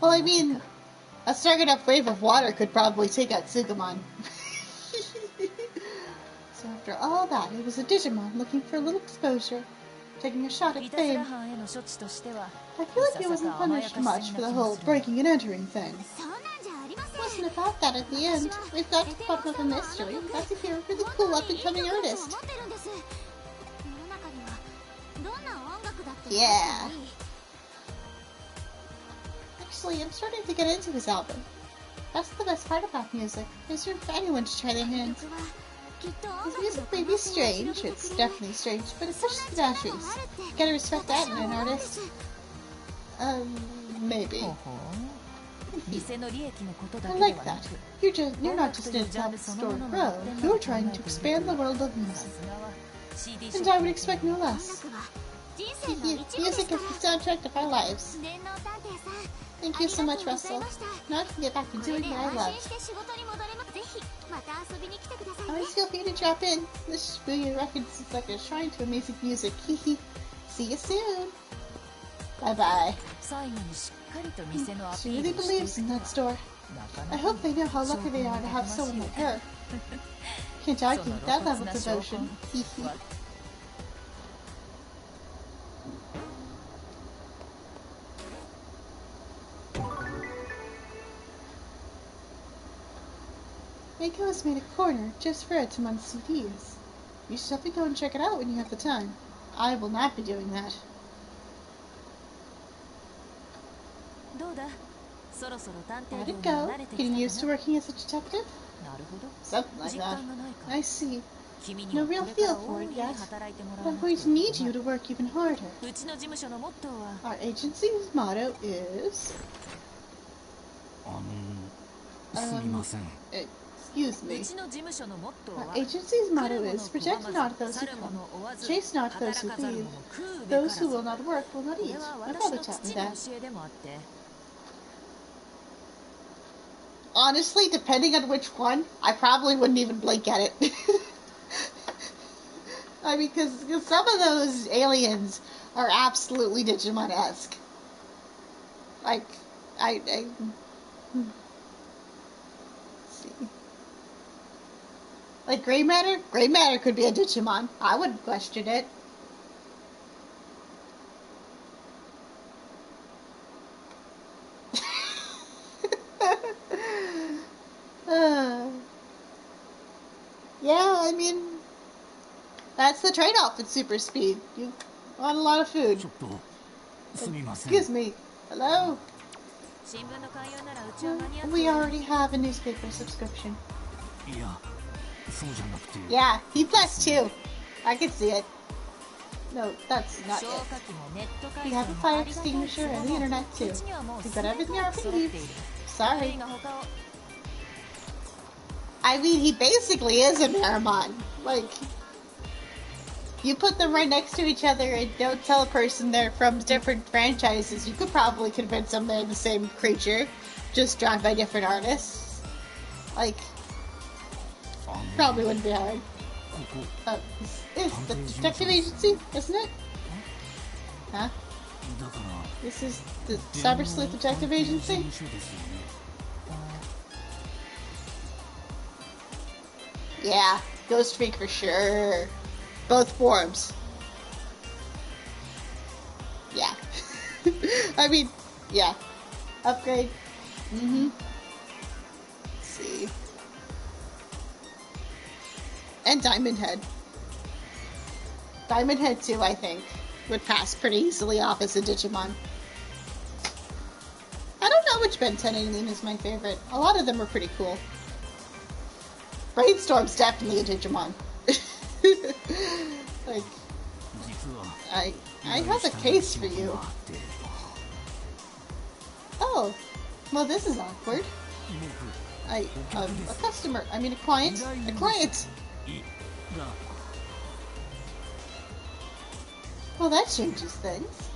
Well, I mean, a strong enough wave of water could probably take out Sugimon. So after all that, it was a Digimon looking for a little exposure, taking a shot at fame. I feel like he wasn't punished much for the whole breaking and entering thing. It wasn't about that at the end. We've got to the bottom of the mystery. That's if you're a really cool up-and-coming artist. Yeah. Actually, I'm starting to get into his album. That's the best part about music. There's room for anyone to try their hands. His music may be strange, it's definitely strange, but it pushes the boundaries. You gotta respect that in an artist. Maybe. I like that. You're not just in a department store pro, you're trying to expand the world of music. And I would expect no less. Music is the soundtrack of our lives. Thank you so much, Russell. Now I can get back to doing what I love. Always feel free to drop in. This Shibuya Records is like a shrine to amazing music. Hehe. See you soon. Bye-bye. She really believes in that store. I hope they know how lucky they are to have someone like her. Can't argue with that level of devotion. Hehe. Meiko has made a corner just for Edgemon's CDs. You should definitely go and check it out when you have the time. I will not be doing that. How'd it go? Getting used to working as a detective? Something like that. I see. No real feel for it yet, but I'm going to need you to work even harder. Our agency's motto is... excuse me. Our agency's motto is, protect not those who come, chase not those who leave, those who will not work will not eat. My father taught me that. Honestly, depending on which one, I probably wouldn't even blink at it. I mean, because some of those aliens are absolutely Digimon-esque. Like, let's see. Like gray matter? Gray matter could be a Digimon. I wouldn't question it. Yeah, I mean, that's the trade-off with super speed. You want a lot of food. Excuse me. Hello? We already have a newspaper subscription. Yeah, he blessed too. I can see it. No, that's not it. We have a fire extinguisher and the internet too. We've got everything our needs. Sorry. I mean, he basically is a Miramon. Like, you put them right next to each other and don't tell a person they're from different franchises, you could probably convince them they're the same creature, just drawn by different artists. Like, probably wouldn't be hard. This is the detective agency, isn't it? Huh? This is the Cyber Sleuth Detective Agency? Yeah. Ghost Freak for sure. Both forms. Yeah. I mean, yeah. Upgrade. Mm-hmm. Let's see. And Diamond Head. Diamond Head 2, I think, would pass pretty easily off as a Digimon. I don't know which Ben 10 alien is my favorite. A lot of them are pretty cool. Brainstorm's definitely a Digimon. Like, I have a case for you. Oh, well, this is awkward. A customer, I mean a client. A client! Well, that changes things.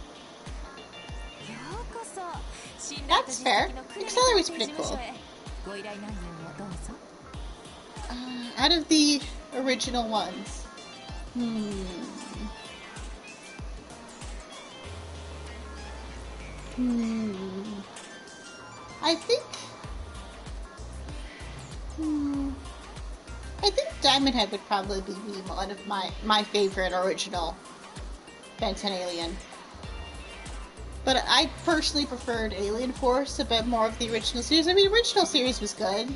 That's fair. Accelerate's pretty cool. Out of the original ones. I think Diamond Head would probably be one of my favorite original Ben 10 alien. But I personally preferred Alien Force a bit more of the original series. I mean, original series was good,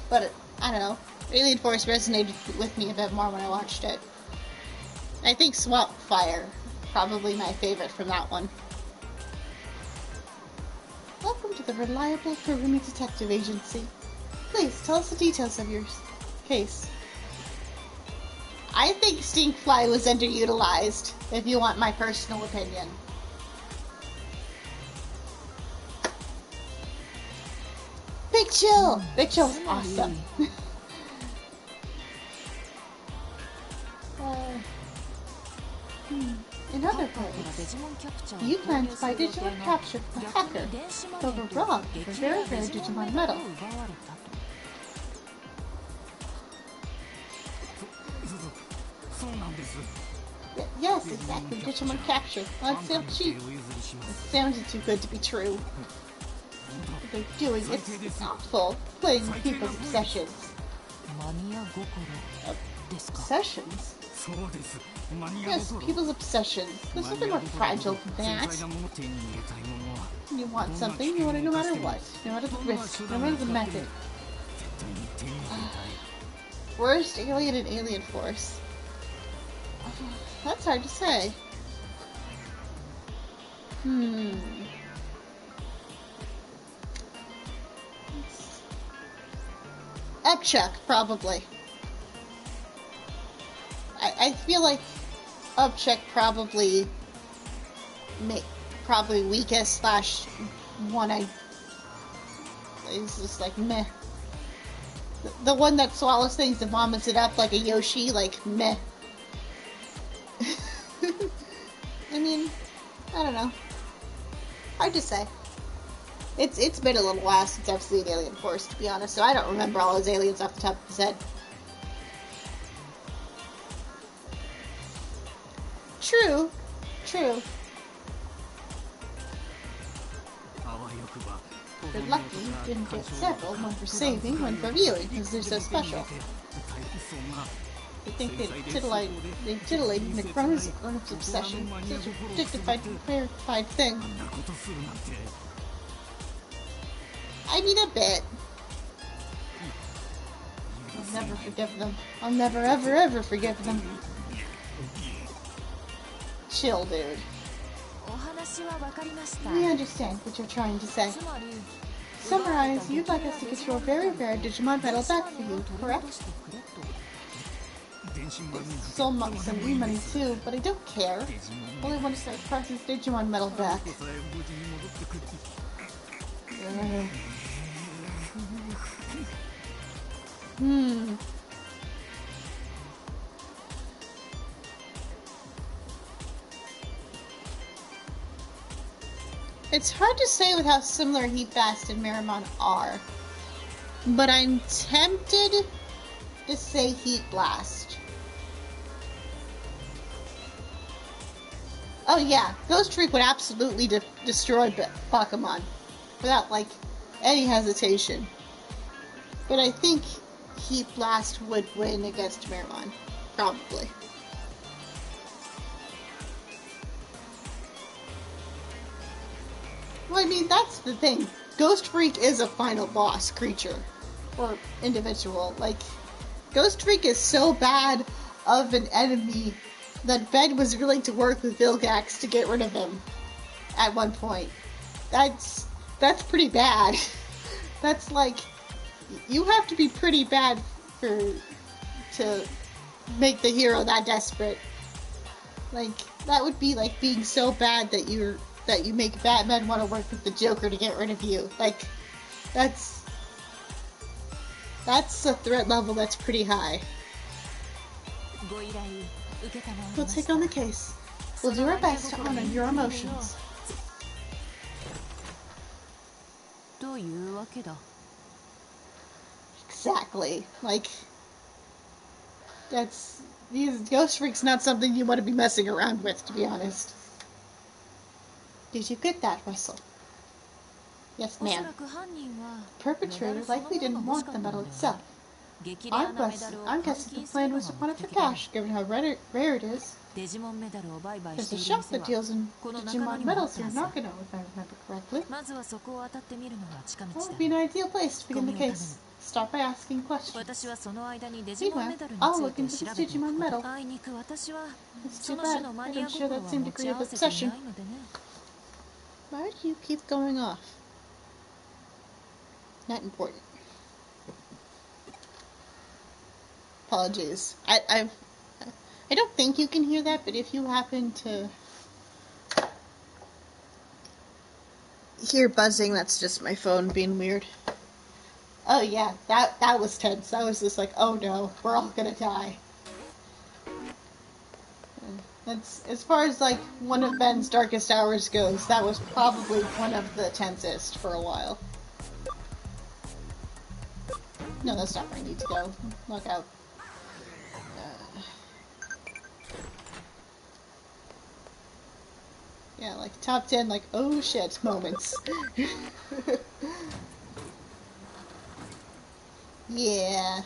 but I don't know. Alien Force resonated with me a bit more when I watched it. I think Swamp Fire, probably my favorite from that one. Welcome to the reliable Kurumi Detective Agency. Please, tell us the details of your case. I think Stinkfly was underutilized, if you want my personal opinion. Big Chill! Big Chill's awesome. In other words, you plan to buy Digimon captured from a hacker who were robbed of a very rare Digimon medal. Yes, exactly. Digimon captured. On sale cheap. It sounded too good to be true. What they're doing, it's awful. Playing with people's obsessions. Obsessions? Yes, people's obsessions. There's nothing more fragile than that. When you want something, you want it no matter what. No matter the risk, no matter the method. Worst alien in Alien Force. That's hard to say. Upchuck, probably. I feel like Upchuck probably weakest / one I is just like meh. The one that swallows things and vomits it up like a Yoshi, like meh. I mean, I don't know. Hard to say. It's been a little while since I've seen Alien Force, to be honest, so I don't remember all those aliens off the top of his head. True. True. You're lucky you didn't get several, one for saving, one for viewing, because they're so special. I think they titillated McRone's grown-up's obsession. Such a dignified, verified thing. I mean, a bit. I'll never forgive them. I'll never, ever, ever forgive them. Chill, dude. We understand what you're trying to say. Summarize, you'd like us to get your very rare Digimon medal back for you, correct? It's so much some money too, but I don't care. Only want to start Carson's Digimon medal back. It's hard to say with how similar Heat Fast and Miramon are, but I'm tempted to say Heat Blast. Oh yeah, Ghost Freak would absolutely destroy Pokemon without, like, any hesitation. But I think Heat Blast would win against Miramon. Probably. Well, I mean, that's the thing. Ghost Freak is a final boss creature. Or individual. Like, Ghost Freak is so bad of an enemy that Ben was willing to work with Vilgax to get rid of him at one point. That's pretty bad. That's like, you have to be pretty bad to make the hero that desperate. Like, that would be like being so bad that you make Batman want to work with the Joker to get rid of you. Like, that's a threat level that's pretty high. We'll take on the case. We'll do our best to honor your emotions. Exactly. Like, these Ghost Freak's not something you want to be messing around with, to be honest. Did you get that, Russell? Yes, ma'am. The perpetrator likely didn't want the medal itself. I'm guessing the plan was to want it for cash, given how rare it is. There's a shop that deals in Digimon medals here in Nakano, if I remember correctly. That would be an ideal place to begin the case. Start by asking questions. Meanwhile, I'll look into this Digimon medal. It's too bad I don't share that same degree of obsession. Why do you keep going off? Not important. Apologies. I don't think you can hear that, but if you happen to hear buzzing, that's just my phone being weird. Oh yeah, that was tense. That was just like, oh no, we're all gonna die. That's, as far as like one of Ben's darkest hours goes, that was probably one of the tensest for a while. No, that's not where I need to go. Look out. Yeah, like top 10, like, oh shit moments. Yeah.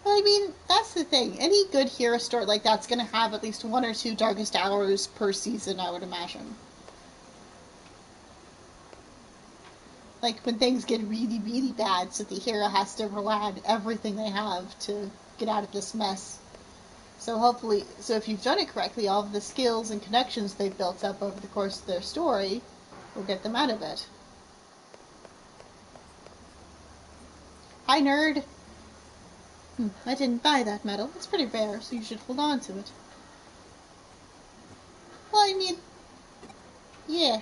Well, I mean, that's the thing. Any good hero story like that's gonna have at least 1 or 2 darkest hours per season, I would imagine. Like, when things get really, really bad, so the hero has to rely on everything they have to get out of this mess. So hopefully, if you've done it correctly, all of the skills and connections they've built up over the course of their story will get them out of it. Hi, nerd! I didn't buy that medal. It's pretty rare, so you should hold on to it. Well, I mean, yeah.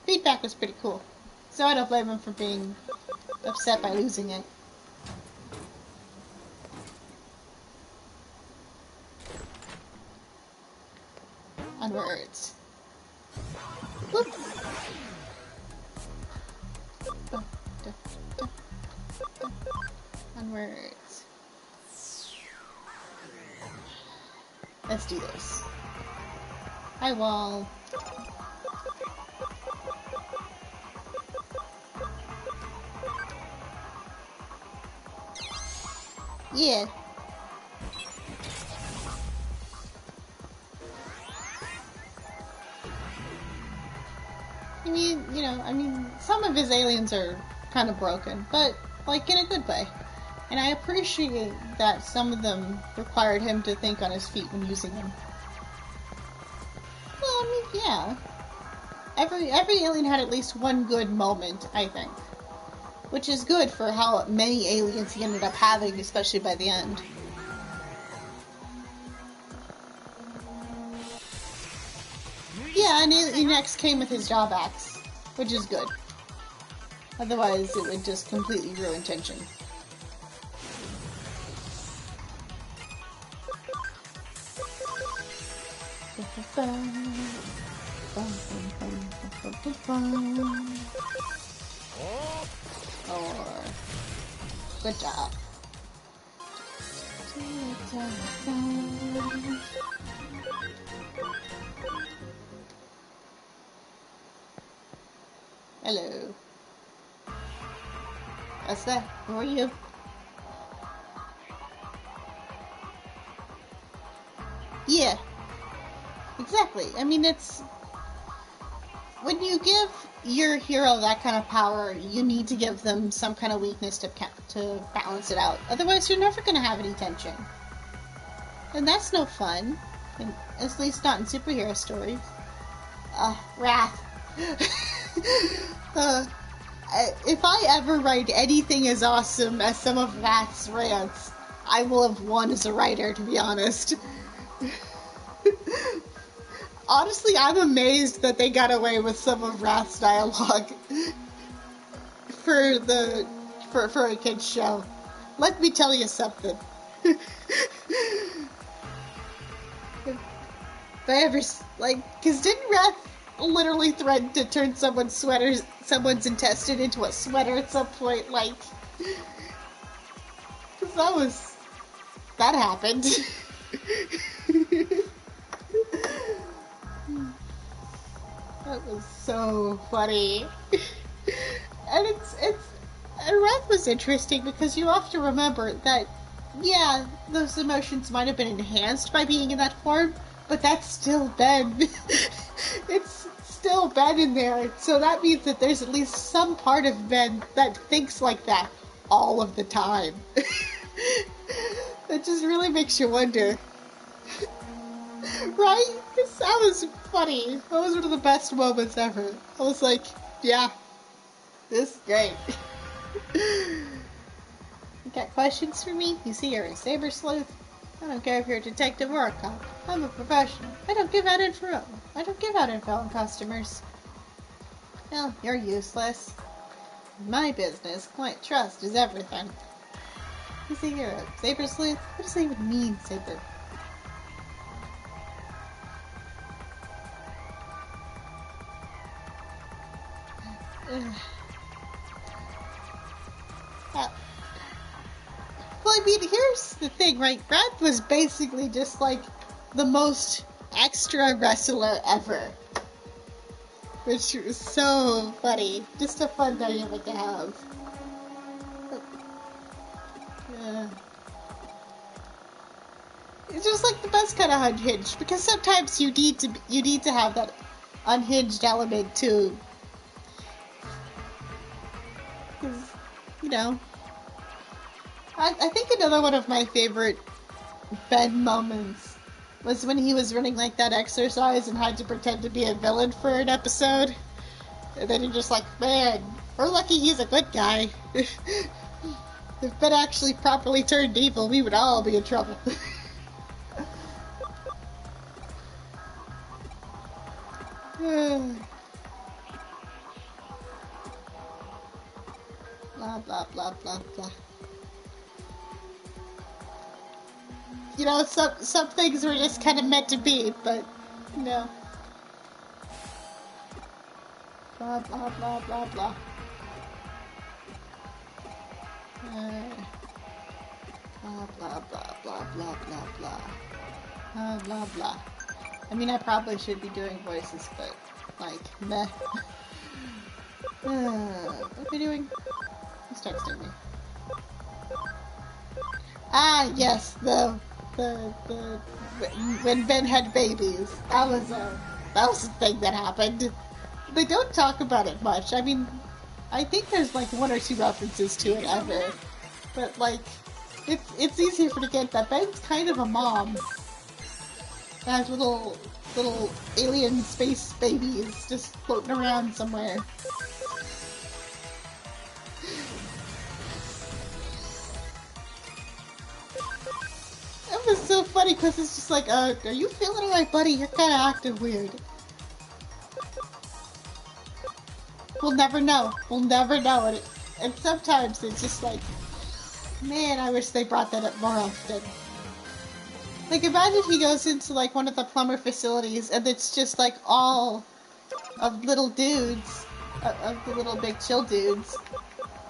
Feedback was pretty cool. So I don't blame him for being upset by losing it. Onwards. Whoop. Onwards. Let's do this. Hi, wall. Yeah. I mean, some of his aliens are kind of broken, but, like, in a good way. And I appreciate that some of them required him to think on his feet when using them. Well, I mean, yeah. Every alien had at least one good moment, I think. Which is good for how many aliens he ended up having, especially by the end. Yeah, and Alien X came with his job axe, which is good. Otherwise, it would just completely ruin tension. Or, good job. Hello. What's that? Who are you? Yeah, exactly. I mean, it's... When you give your hero that kind of power, you need to give them some kind of weakness to balance it out. Otherwise, you're never going to have any tension. And that's no fun. And at least not in superhero stories. Wrath. If I ever write anything as awesome as some of Wrath's rants, I will have won as a writer, to be honest. Honestly, I'm amazed that they got away with some of Wrath's dialogue for a kid's show. Let me tell you something. If I ever, cause didn't Wrath literally threaten to turn someone's intestine into a sweater at some point, cause that happened. That was so funny. And and Wrath was interesting because you have to remember that, yeah, those emotions might have been enhanced by being in that form, but that's still Ben. It's still Ben in there, so that means that there's at least some part of Ben that thinks like that all of the time. That just really makes you wonder. Right? That was funny. That was one of the best moments ever. I was like, yeah, this is great. You got questions for me? You see, you're a saber sleuth. I don't care if you're a detective or a cop. I'm a professional. I don't give out info. I don't give out info on customers. Well, you're useless. In my business, client trust is everything. You see, you're a saber sleuth? What does that even mean, saber? Well, I mean, here's the thing, right? Wrath was basically just like the most extra wrestler ever. Which was so funny. Just a fun dynamic to have. It's just like the best kind of unhinged, because sometimes you need to have that unhinged element too. Because, you know, I think another one of my favorite Ben moments was when he was running like that exercise and had to pretend to be a villain for an episode. And then you're just like, man, we're lucky he's a good guy. If Ben actually properly turned evil, we would all be in trouble. Blah, blah, blah, blah, blah. You know, some things were just kind of meant to be, but, you know. Blah, blah, blah, blah, blah. Blah, blah, blah, blah, blah, blah, blah. Blah, blah. I mean, I probably should be doing voices, but, like, meh. What are we doing? Who's texting me? Ah, yes, when Ben had babies. That was a thing that happened. They don't talk about it much. I mean, I think there's like one or two references to it ever. But like, it's easy to forget that Ben's kind of a mom. That has little alien space babies just floating around somewhere. That was so funny because it's just like, are you feeling alright, buddy? You're kind of acting weird. We'll never know. We'll never know. And sometimes it's just like, man, I wish they brought that up more often. Like, imagine he goes into, like, one of the plumber facilities, and it's just, like, all of little dudes, of the little big chill dudes,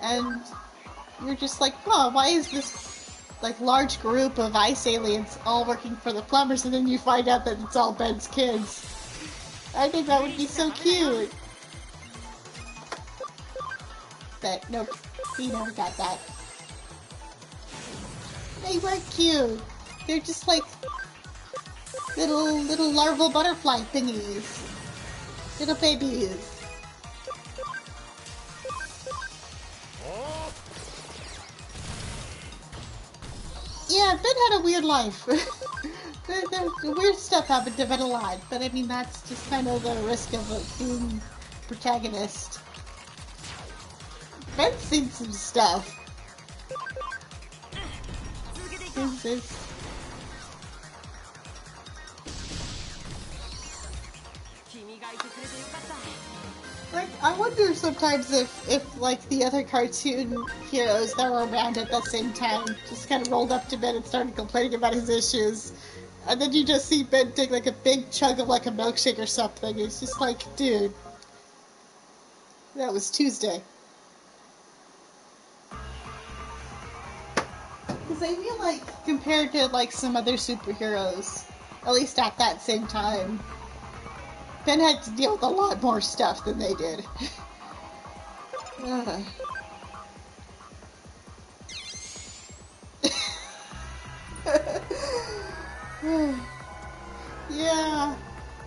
and you're just like, oh, why is this, like, large group of ice aliens all working for the plumbers, and then you find out that it's all Ben's kids. I think that would be so cute. But, nope, he never got that. They weren't cute. They're just like Little larval butterfly thingies. Little babies. Yeah, Ben had a weird life. the weird stuff happened to Ben a lot, but I mean, that's just kind of the risk of being protagonist. Ben's seen some stuff. Like, I wonder sometimes if like the other cartoon heroes that were around at the same time just kind of rolled up to Ben and started complaining about his issues, and then you just see Ben take like a big chug of like a milkshake or something. It's just like, dude, that was Tuesday. Because I feel like compared to like some other superheroes, at least at that same time, Ben had to deal with a lot more stuff than they did. Yeah,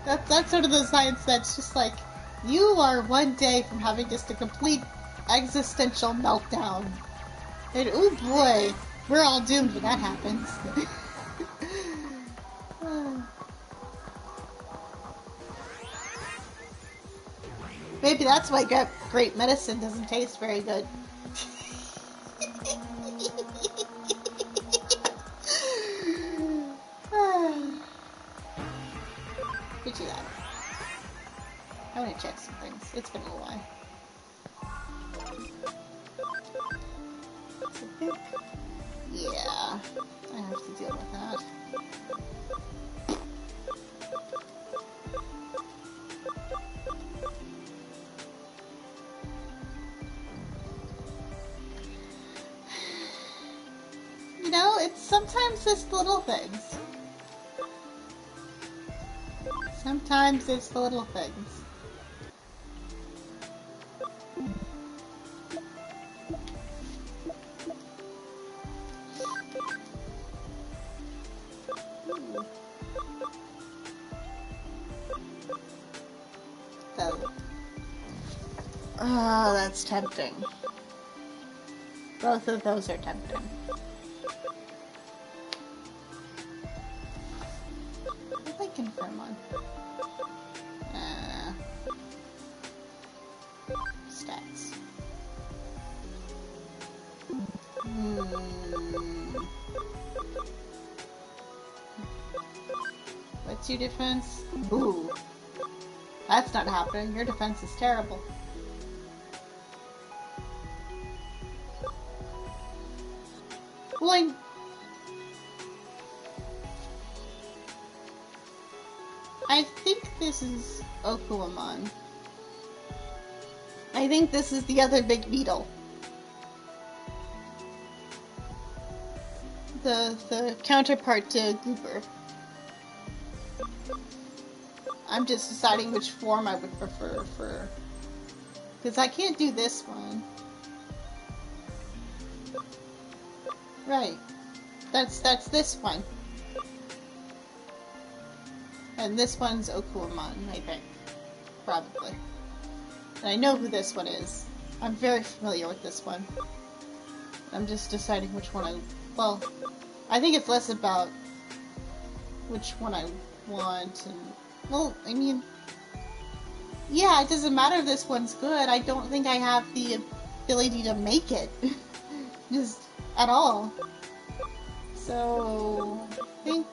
that's one of those nights that's just like, you are one day from having just a complete existential meltdown. And oh boy, we're all doomed when that happens. Maybe that's why great medicine doesn't taste very good. What you got? I want to check some things. It's been a little while. I think, yeah, I have to deal with that. You know, sometimes it's the little things. Sometimes it's the little things. Oh, that's tempting. Both of those are tempting. What did I confirm on? Stats. What's your defense? Ooh. That's not happening. Your defense is terrible. Well, I think this is Okuamon. I think this is the other big beetle. The counterpart to Gooper. I'm just deciding which form I would prefer for... Because I can't do this one. Right. That's this one. And this one's Okuamon, I think. Probably. And I know who this one is. I'm very familiar with this one. I'm just deciding which one well, I think it's less about which one I want and... Well, I mean... Yeah, it doesn't matter if this one's good. I don't think I have the ability to make it. Just at all. So... I think...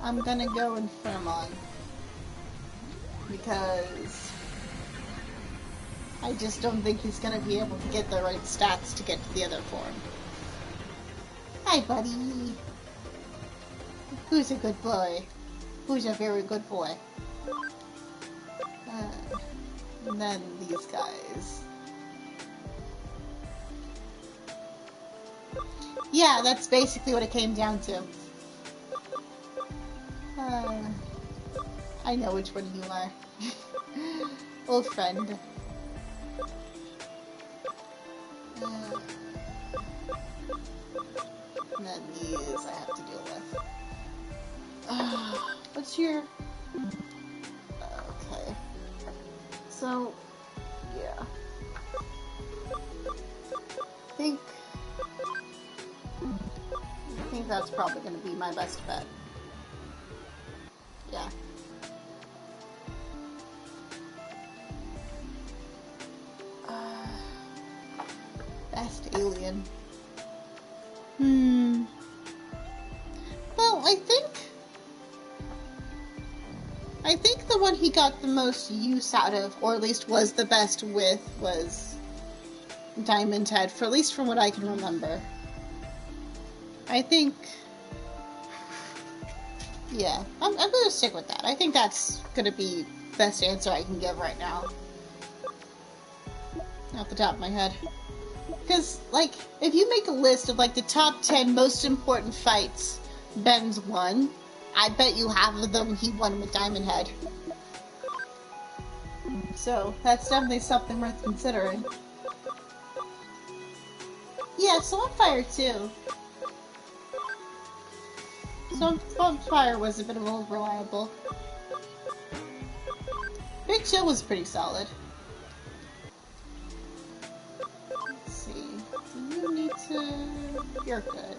I'm gonna go Infirmon. Because... I just don't think he's gonna be able to get the right stats to get to the other form. Hi, buddy. Who's a good boy? Who's a very good boy? And then these guys. Yeah, that's basically what it came down to. I know which one you are. Old friend. And then these I have to deal with. What's your... Okay. So, yeah. I think that's probably going to be my best bet. Yeah. Best alien. Well, I think the one he got the most use out of, or at least was the best with, was Diamond Head, for at least from what I can remember. I think... Yeah, I'm gonna stick with that. I think that's gonna be the best answer I can give right now. Off the top of my head. Because, like, if you make a list of, like, the top 10 most important fights Ben's won, I bet you half of them he won with Diamond Head. So, that's definitely something worth considering. Yeah, Swampfire too. Swampfire was a bit of unreliable. Big Chill was pretty solid. Let's see. Do you need to... You're good.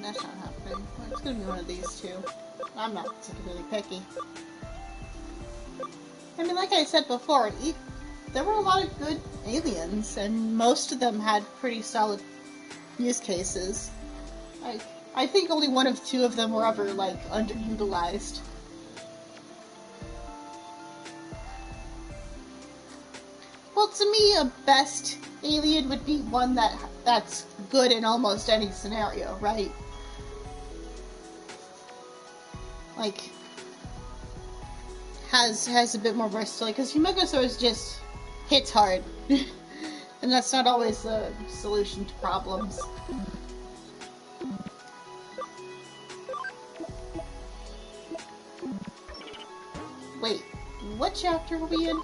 That's not happening. Well, it's gonna be one of these two. I'm not particularly picky. I mean, like I said before, there were a lot of good aliens, and most of them had pretty solid use cases. I think only one of two of them were ever, like, underutilized. Well, to me, a best alien would be one that's good in almost any scenario, right? Like, has a bit more versatility, because Humegosaurus just hits hard. And that's not always the solution to problems. Wait, what chapter are we in?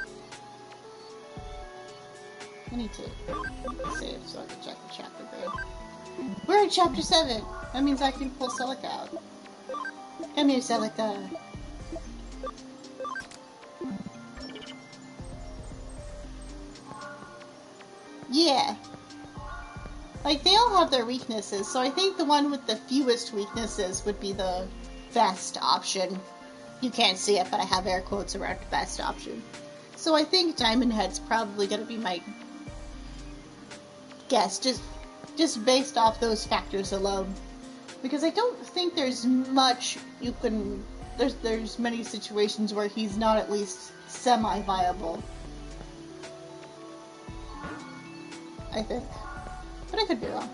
I need to save so I can check the chapter grade. We're in chapter 7! That means I can pull Celica out. Come here, Celica. Yeah. Like, they all have their weaknesses, so I think the one with the fewest weaknesses would be the best option. You can't see it, but I have air quotes around best option. So I think Diamond Head's probably going to be my guess, just based off those factors alone. Because I don't think there's much you can... There's many situations where he's not at least semi-viable. I think. But I could be wrong.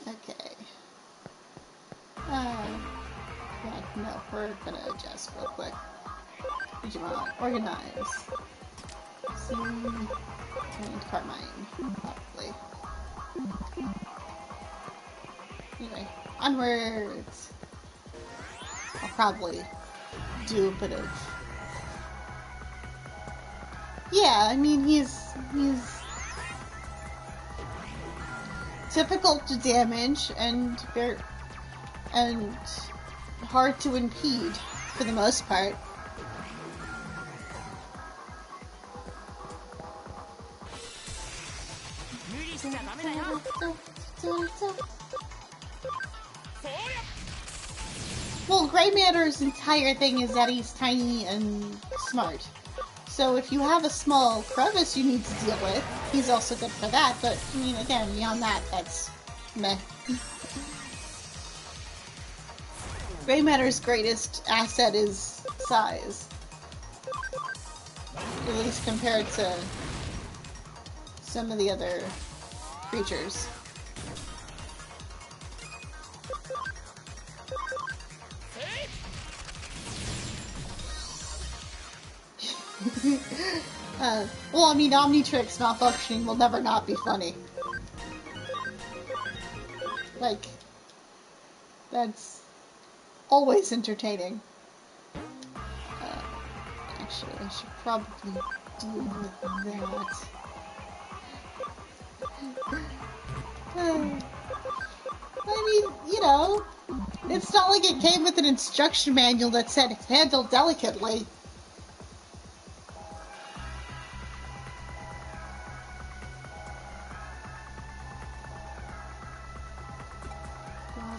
Okay. Yeah, no, we're gonna adjust real quick. Digimon, organize. See, and Carmine, probably. Anyway, onwards. I'll probably do a bit of... Yeah, I mean, he's difficult to damage and hard to impede for the most part. Well, Grey Matter's entire thing is that he's tiny and smart. So if you have a small crevice you need to deal with, he's also good for that, but, I mean, again, beyond that, that's meh. Grey Matter's greatest asset is size. At least compared to some of the other creatures. Well, I mean, Omnitrix malfunctioning will never not be funny. Like, that's always entertaining. Actually, I should probably deal with that. I mean, you know, it's not like it came with an instruction manual that said handle delicately.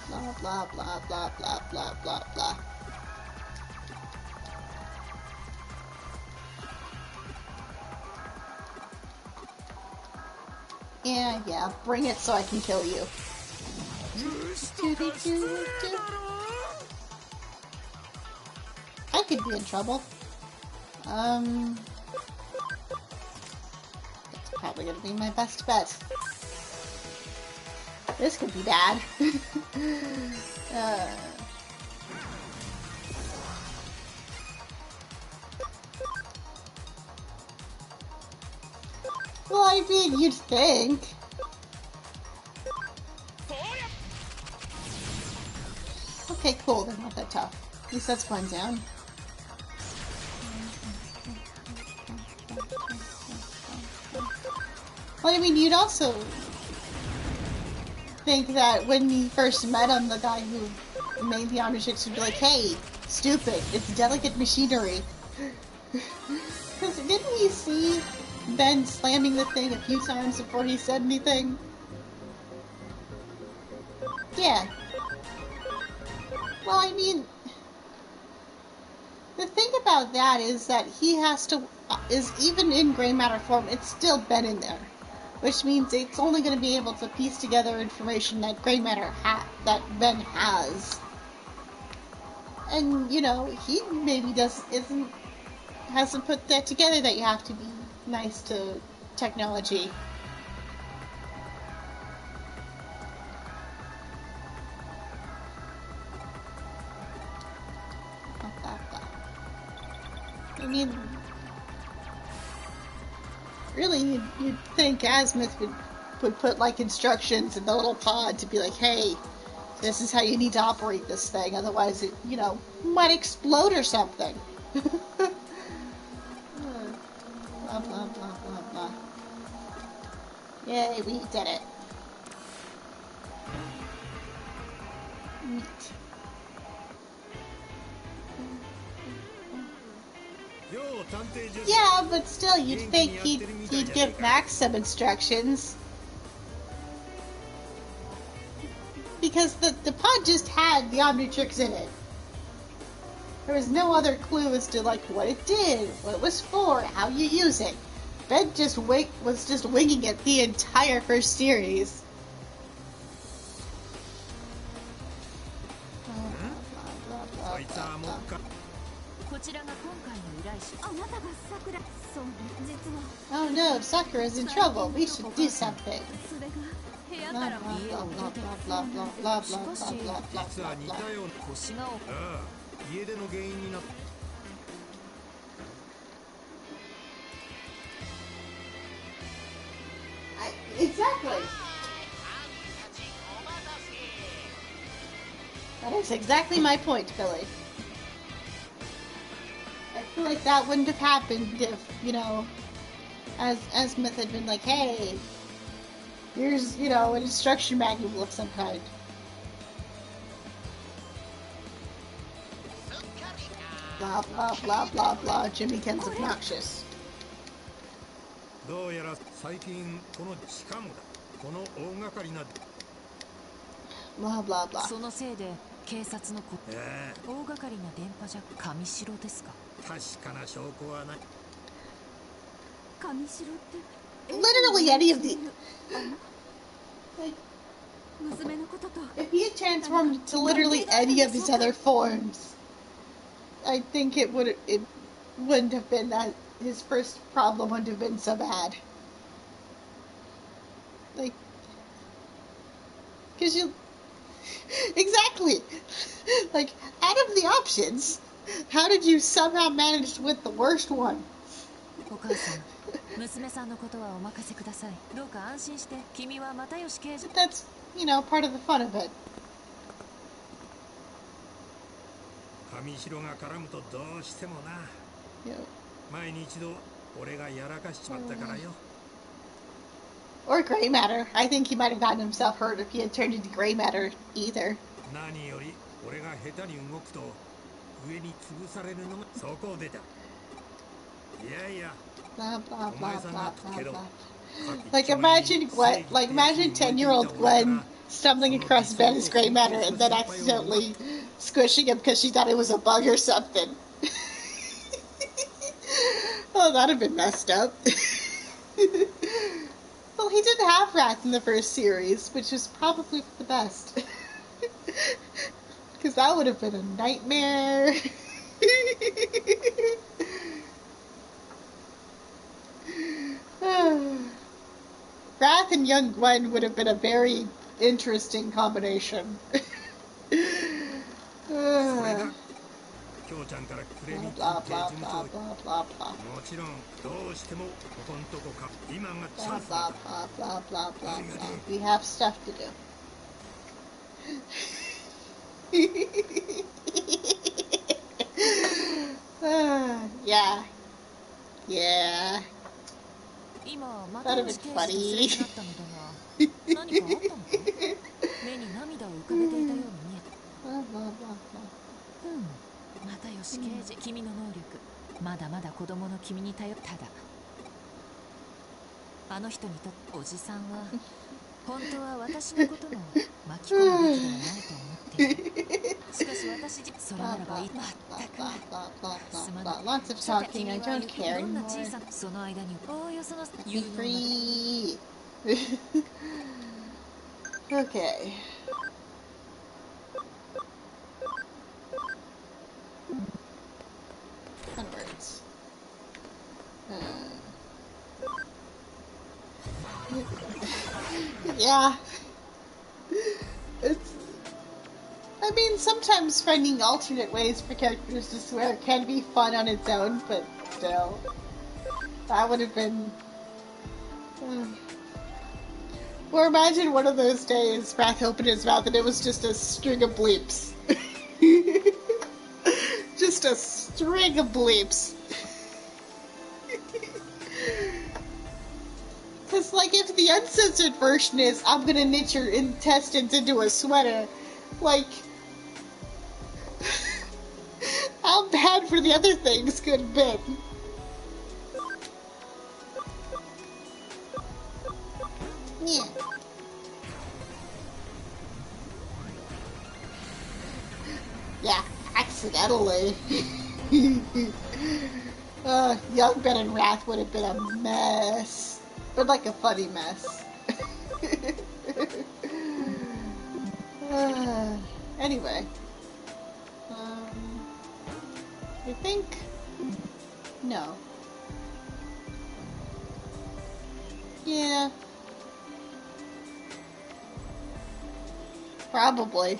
Blah, blah, blah, blah, blah, blah, blah, blah. Yeah, bring it so I can kill you. I could be in trouble. That's probably gonna be my best bet. This could be bad. Well, I mean, you'd think. Okay, cool, they're not that tough. At least that's one down. Well, I mean, you'd also think that when you first met him, the guy who made the Omnitrix would be like, hey, stupid, it's delicate machinery. Because didn't he see Ben slamming the thing a few times before he said anything? Yeah. Well, I mean, the thing about that is that he has to, even in gray matter form, it's still Ben in there. Which means it's only going to be able to piece together information that gray matter that Ben has. And, you know, he maybe hasn't put that together that you have to be nice to technology. I mean, really, you'd think Azimuth would put, like, instructions in the little pod to be like, hey, this is how you need to operate this thing, otherwise it, you know, might explode or something. Blah, blah, blah, blah, blah. Yay, we did it. Neat. Yeah, but still, you'd think he'd give Max some instructions. Because the pod just had the Omnitrix in it. There was no other clue as to, like, what it did, what it was for, how you use it. Ben was just winging it the entire first series. Oh no, Sakura's in trouble. We should do something. Blah blah blah blah blah blah blah blah blah blah blah blah. Exactly. That is exactly my point, Billy. I feel like that wouldn't have happened if, you know, Azimuth had been like, hey, here's, you know, an instruction manual of some kind. Blah, blah, blah, blah, blah. Jimmy Ken's obnoxious. Blah, blah, blah. Literally any of the... Like, if he had transformed to literally any of his other forms, I think it wouldn't have been that... His first problem wouldn't have been so bad. Like... Because you... Exactly! Like, out of the options, how did you somehow manage with the worst one? That's, you know, part of the fun of it. Or gray matter. I think he might have gotten himself hurt if he had turned into gray matter either. 何より俺が下手に動くと上に潰されるのがそこでだ。いやいや Blah blah blah blah blah blah. Like imagine Gwen, imagine 10-year-old Gwen stumbling across Ben's gray matter and then accidentally squishing him because she thought it was a bug or something. Oh, that'd have been messed up. Well, he didn't have Wrath in the first series, which is probably for the best. Because that would have been a nightmare. Wrath and young Gwen would have been a very interesting combination. Blah, blah, blah, blah, blah, blah, blah. Blah, blah, blah, blah, blah, blah, blah. We have stuff to do. Yeah. Yeah. That'd have been funny. Blah, blah, blah, blah. 又吉刑事、君の能力まだまだ子供の君に頼っただあの人にとっておじさんは本当は私のことも巻き込むべきではないと思っているしかし私自身それならばいい全くすまない Lots of talking, I don't care どんな anymore. 小さなその間におおよその Be free. Okay. Onwards. Yeah. I mean, sometimes finding alternate ways for characters to swear can be fun on its own, but still. That would have been... Or imagine one of those days, Wrath opened his mouth and it was just a string of bleeps. Just a string of bleeps. Because, like, if the uncensored version is, I'm gonna knit your intestines into a sweater, like, how bad for the other things could have been? Yeah. Yeah, accidentally. Young Ben and Wrath would have been a mess. But like a funny mess. Anyway. I think... No. Yeah. Probably.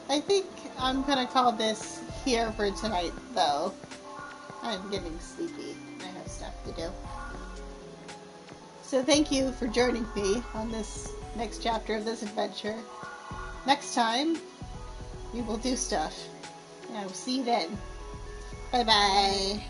I think I'm gonna call this here for tonight, though. I'm getting sleepy. I have stuff to do. So thank you for joining me on this next chapter of this adventure. Next time, we will do stuff. And I will see you then. Bye-bye.